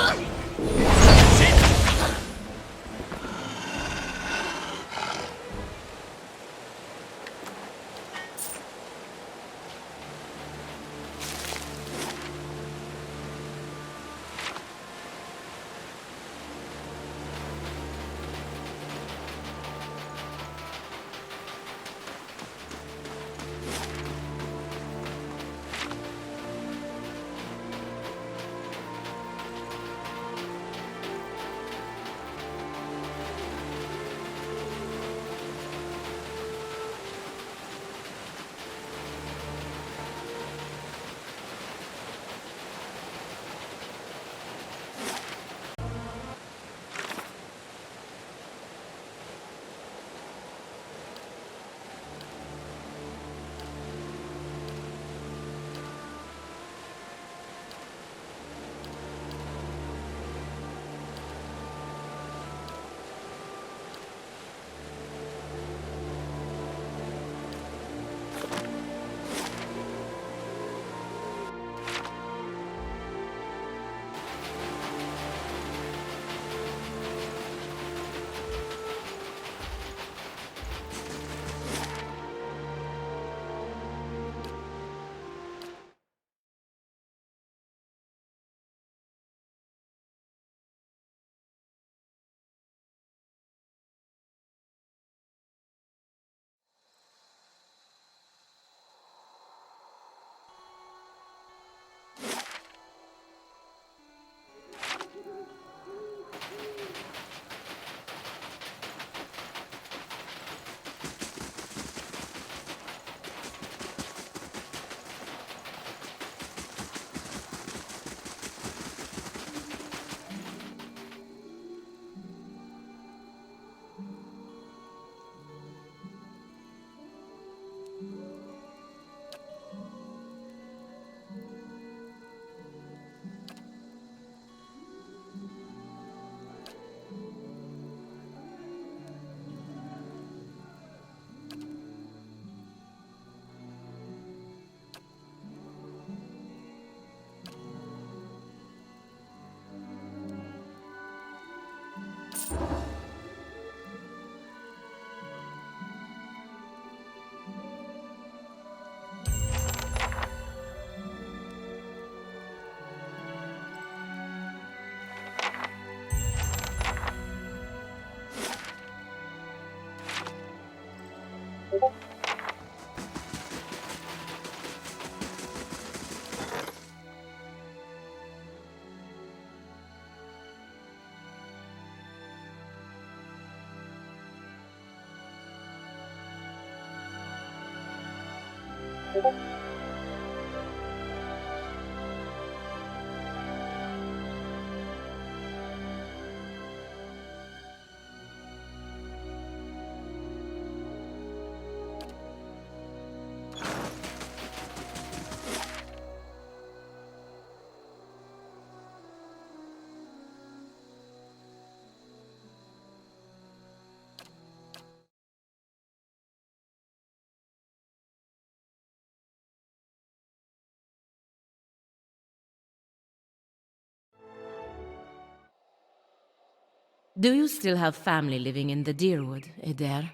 Do you still have family living in the Deerwood, Eder?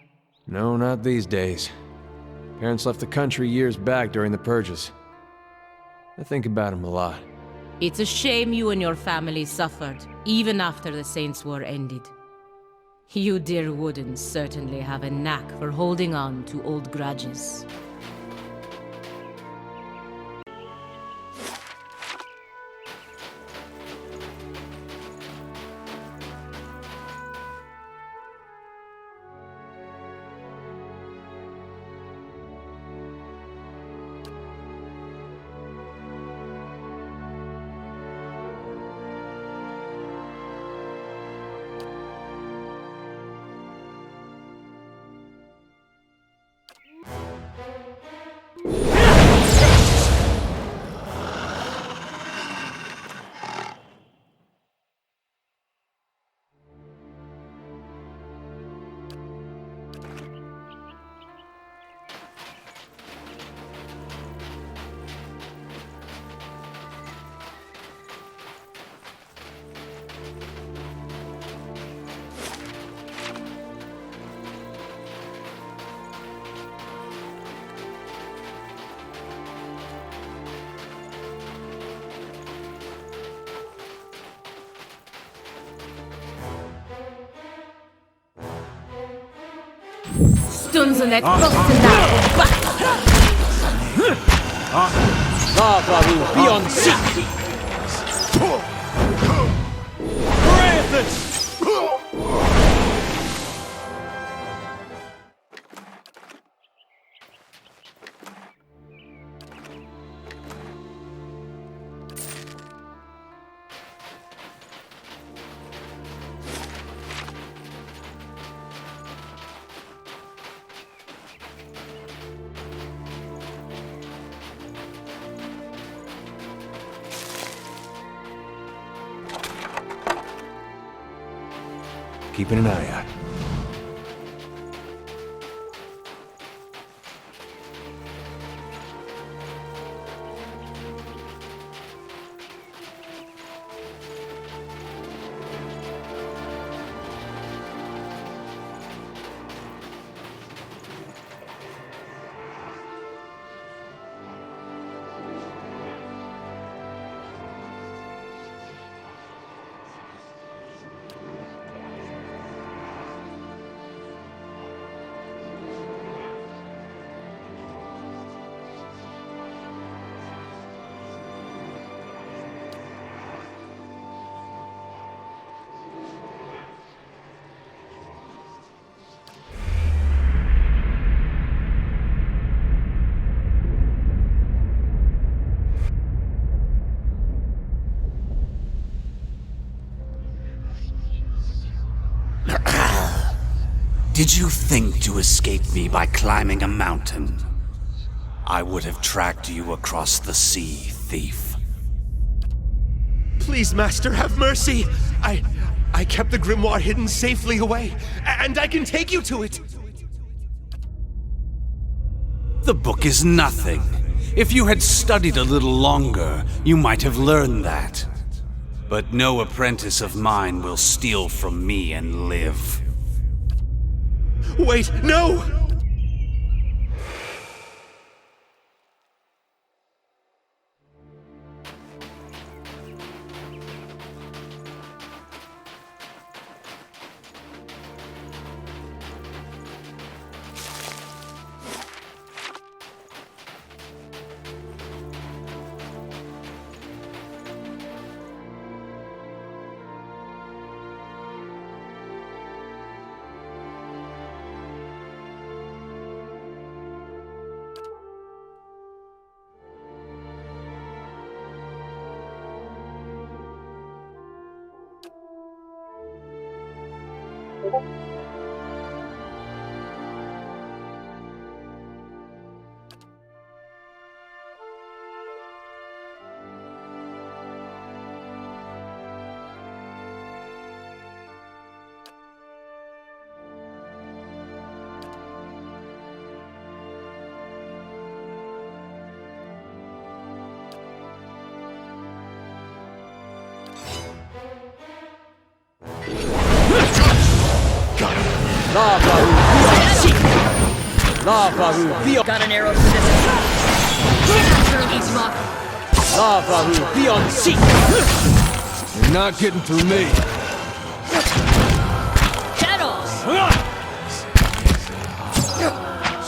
No, not these days. Parents left the country years back during the purges. I think about him a lot. It's a shame you and your family suffered, even after the Saints' War ended. You Deerwoodens certainly have a knack for holding on to old grudges. Stunzenet Rostendaal. Lava will be on seek. Keeping an eye out. Did you think to escape me by climbing a mountain? I would have tracked you across the sea, thief. Please, Master, have mercy! I kept the grimoire hidden safely away, and I can take you to it! The book is nothing. If you had studied a little longer, you might have learned that. But no apprentice of mine will steal from me and live. Wait, no! Got an arrow for this. Lavaru, be on seat! You're not getting through me.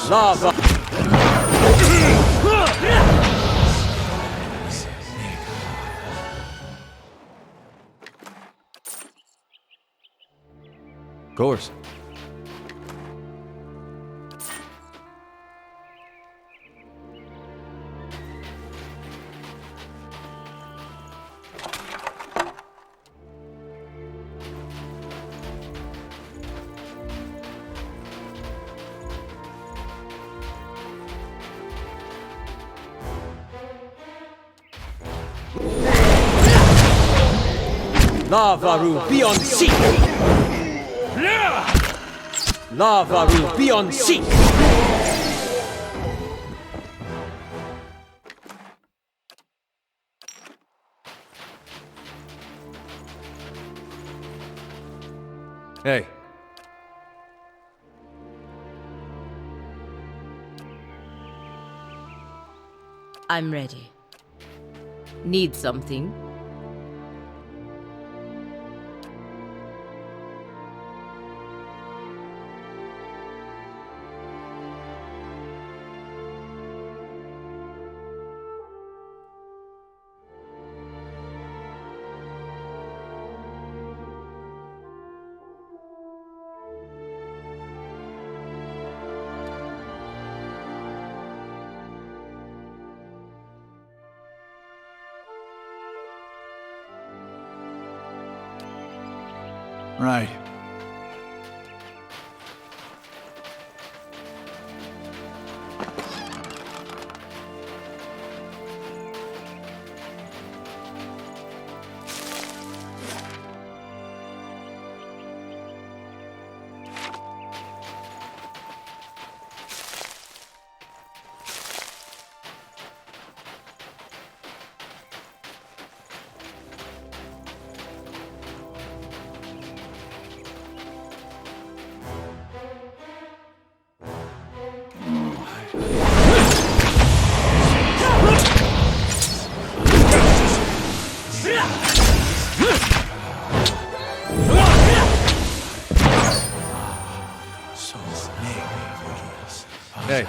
Lava! Of course. Lavaru, be on seat! Lavaru, be on seat! Hey. I'm ready. Need something? Right. Hey.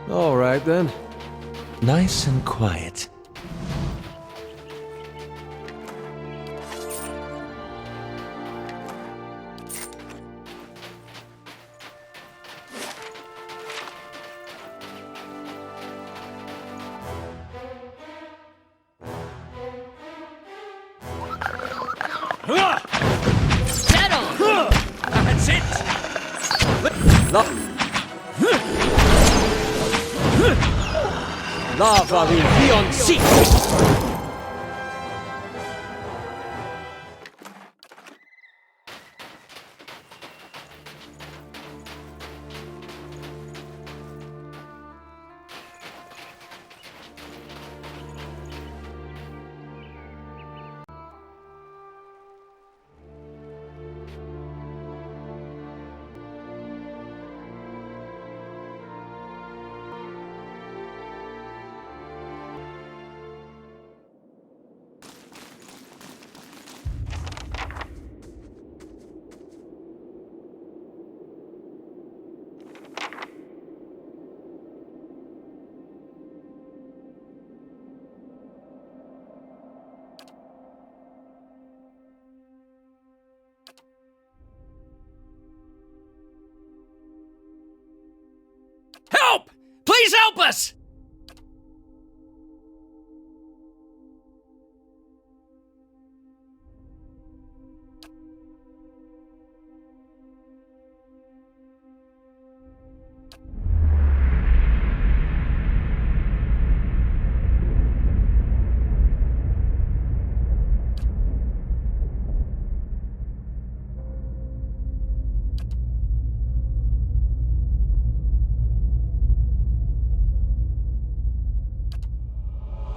All right, then. Nice and quiet. That's it! Lavaru, be on seat! Please help us!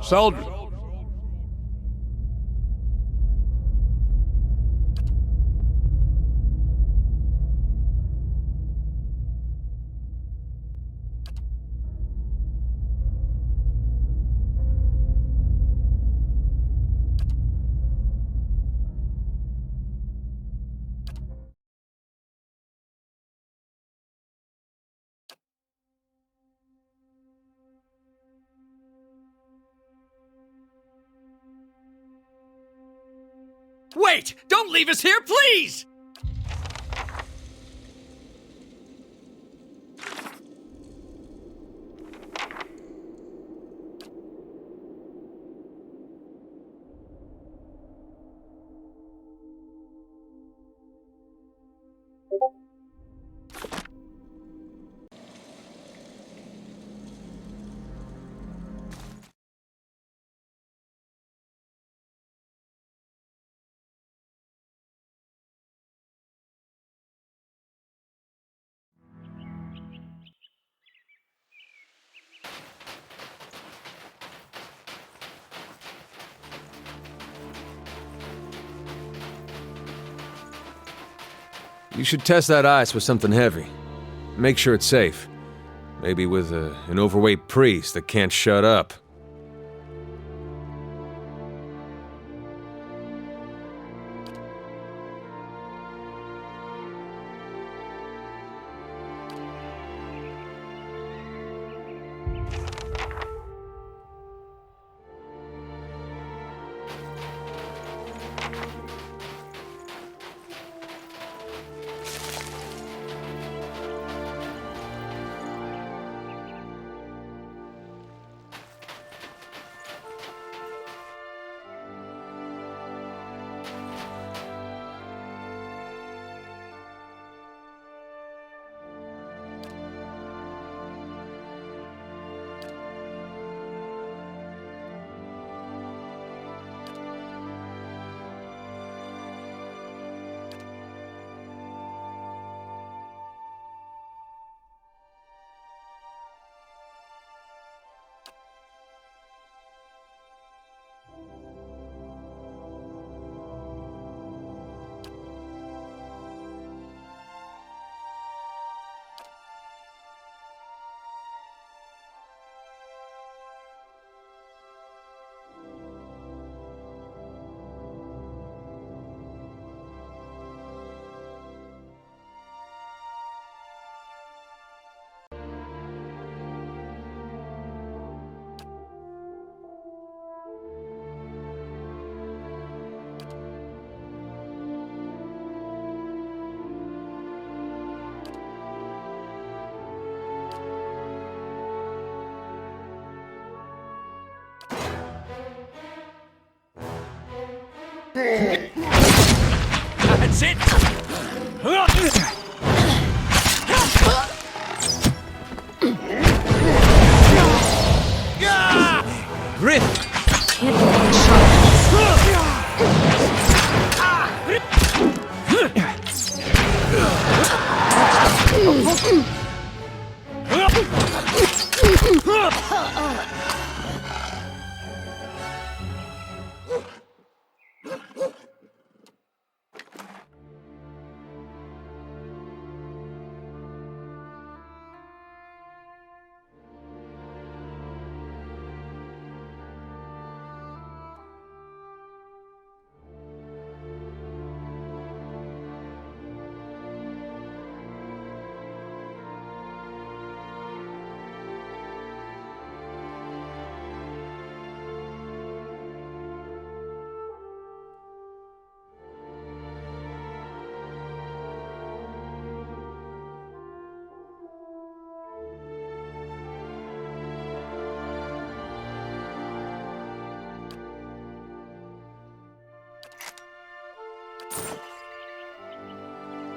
Soldiers! Wait! Don't leave us here, please! You should test that ice with something heavy. Make sure it's safe. Maybe with an overweight priest that can't shut up. That's it! Grip!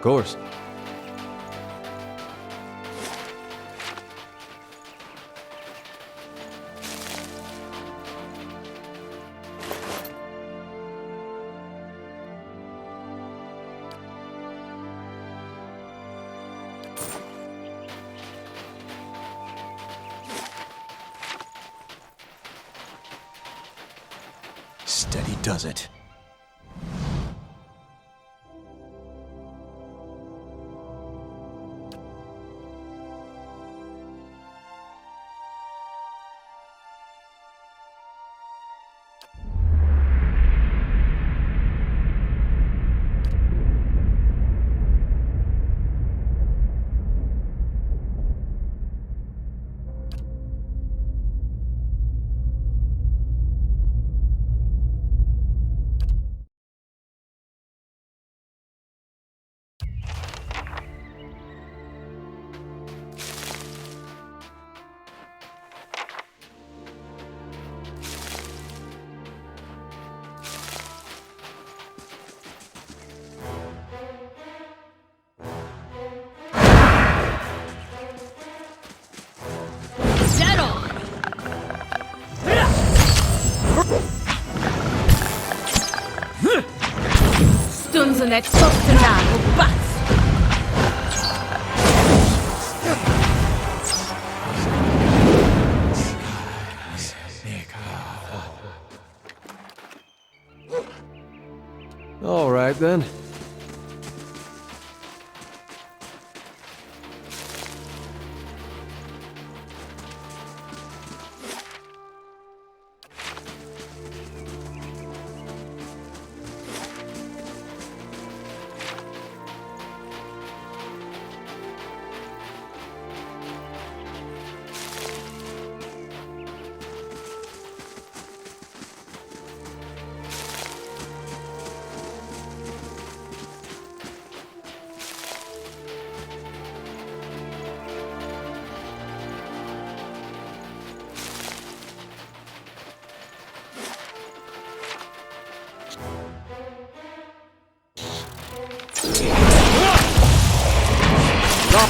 course. Steady does it. Stunzen et Kostenagel, Bats! All right, then.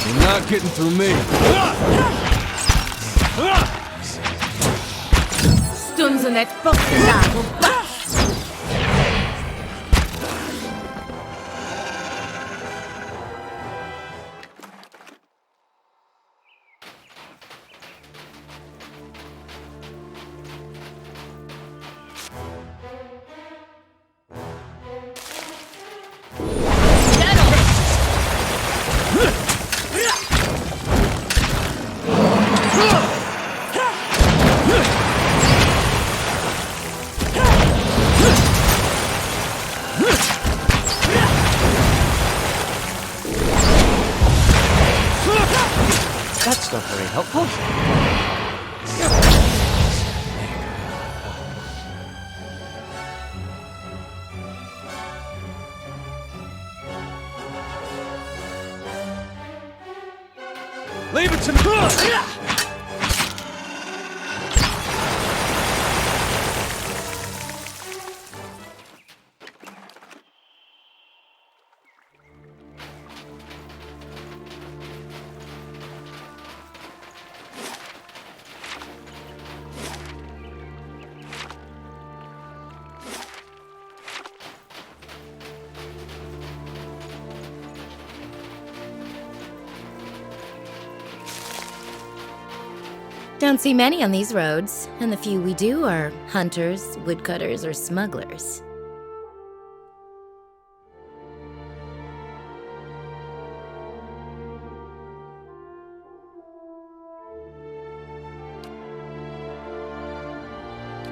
You're not getting through me. Stunzen et Kostenagel, Bats! That's not very helpful. Leave it to me! Don't see many on these roads, and the few we do are hunters, woodcutters, or smugglers.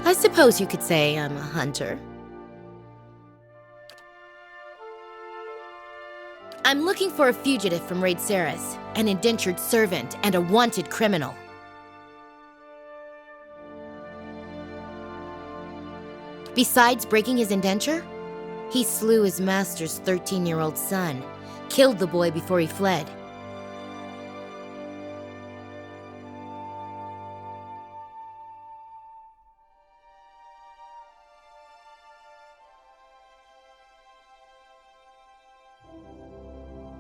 I suppose you could say I'm a hunter. I'm looking for a fugitive from Raid Saris, an indentured servant, and a wanted criminal. Besides breaking his indenture, he slew his master's 13-year-old son, killed the boy before he fled.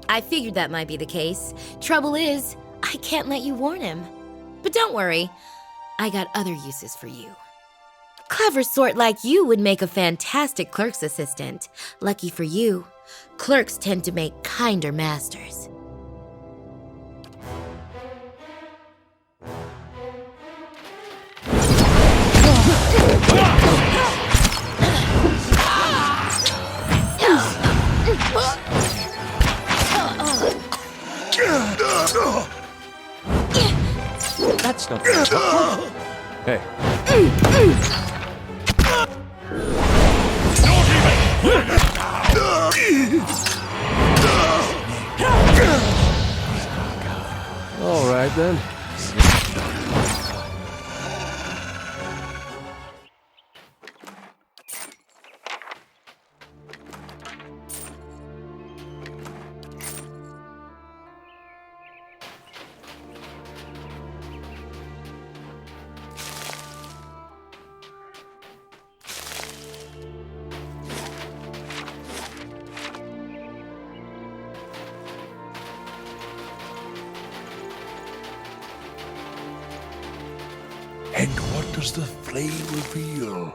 I figured that might be the case. Trouble is, I can't let you warn him. But don't worry, I got other uses for you. Clever sort like you would make a fantastic clerk's assistant. Lucky for you, clerks tend to make kinder masters. That's not bad. Hey. All right then. And what does the flame reveal?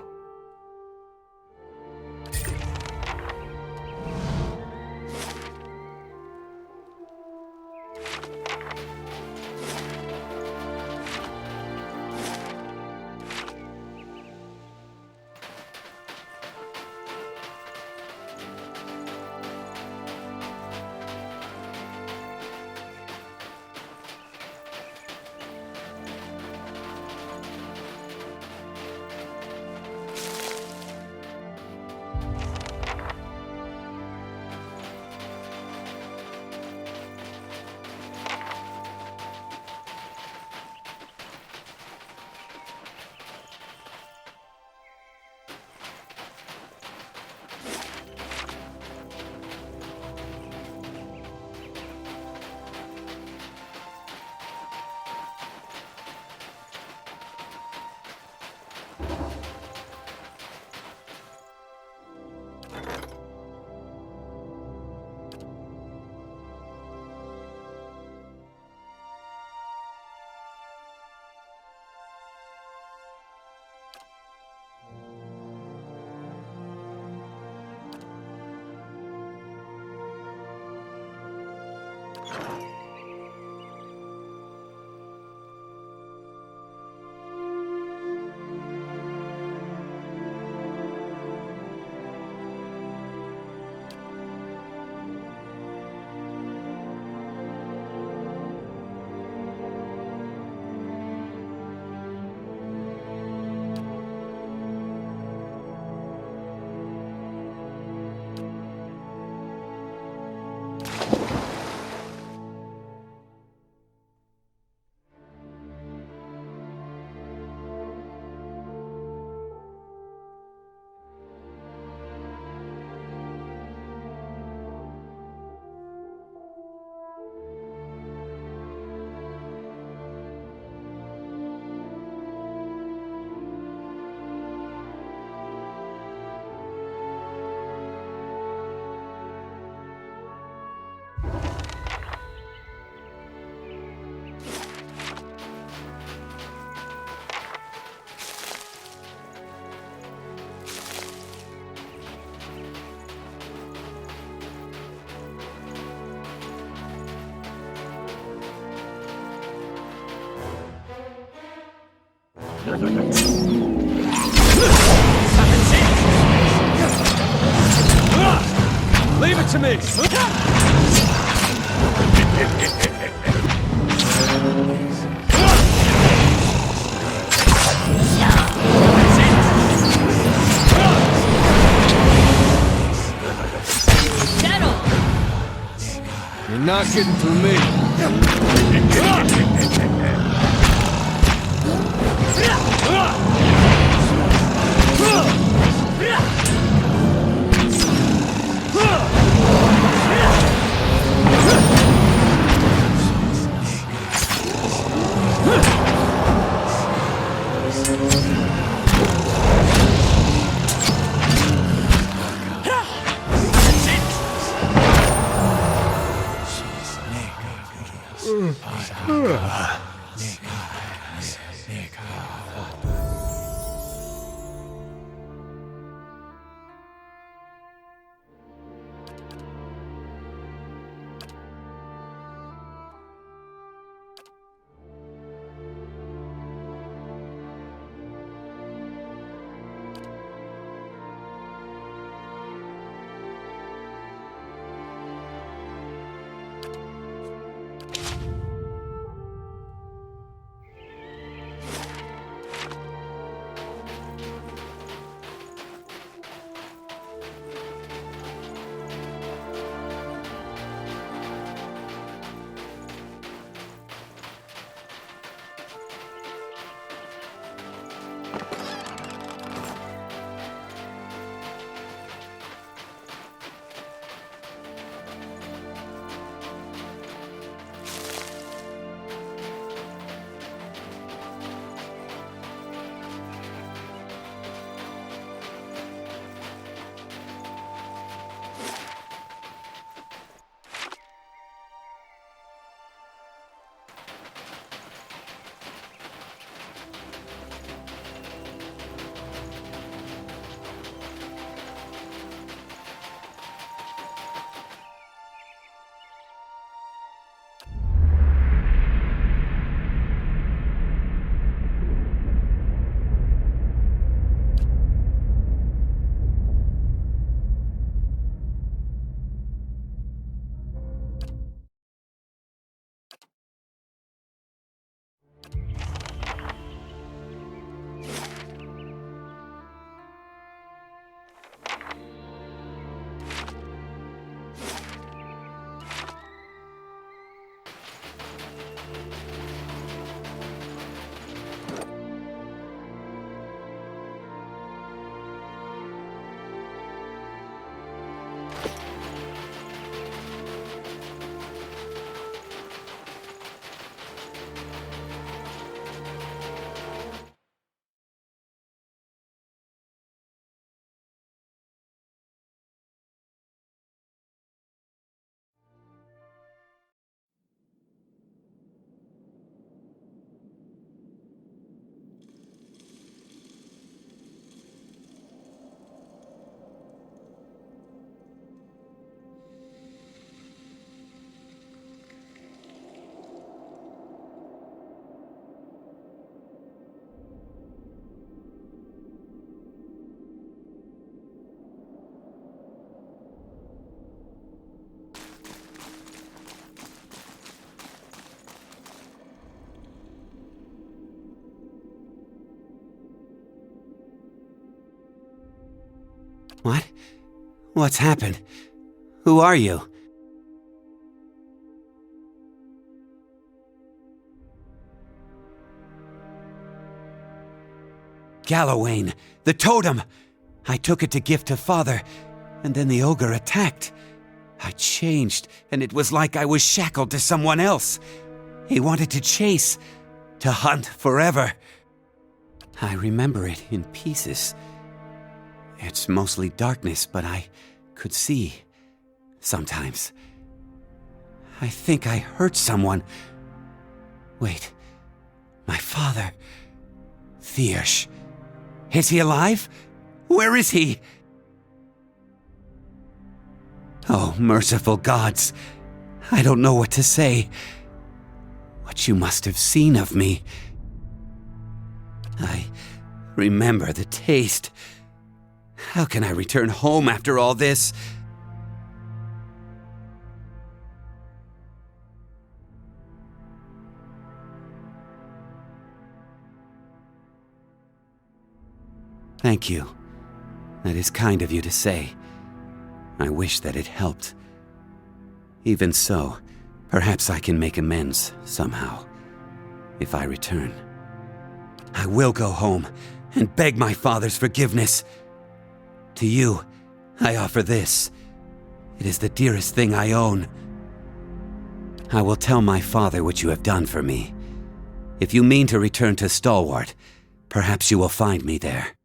Leave it to me! You're not getting through me. What? What's happened? Who are you? Gallowayne, the totem! I took it to gift to Father, and then the ogre attacked. I changed, and it was like I was shackled to someone else. He wanted to chase, to hunt forever. I remember it in pieces. It's mostly darkness, but I could see. Sometimes. I think I hurt someone. Wait. My father. Thiersch. Is he alive? Where is he? Oh, merciful gods. I don't know what to say. What you must have seen of me. I remember the taste. How can I return home after all this? Thank you. That is kind of you to say. I wish that it helped. Even so, perhaps I can make amends somehow, if I return. I will go home and beg my father's forgiveness. To you, I offer this. It is the dearest thing I own. I will tell my father what you have done for me. If you mean to return to Stalwart, perhaps you will find me there.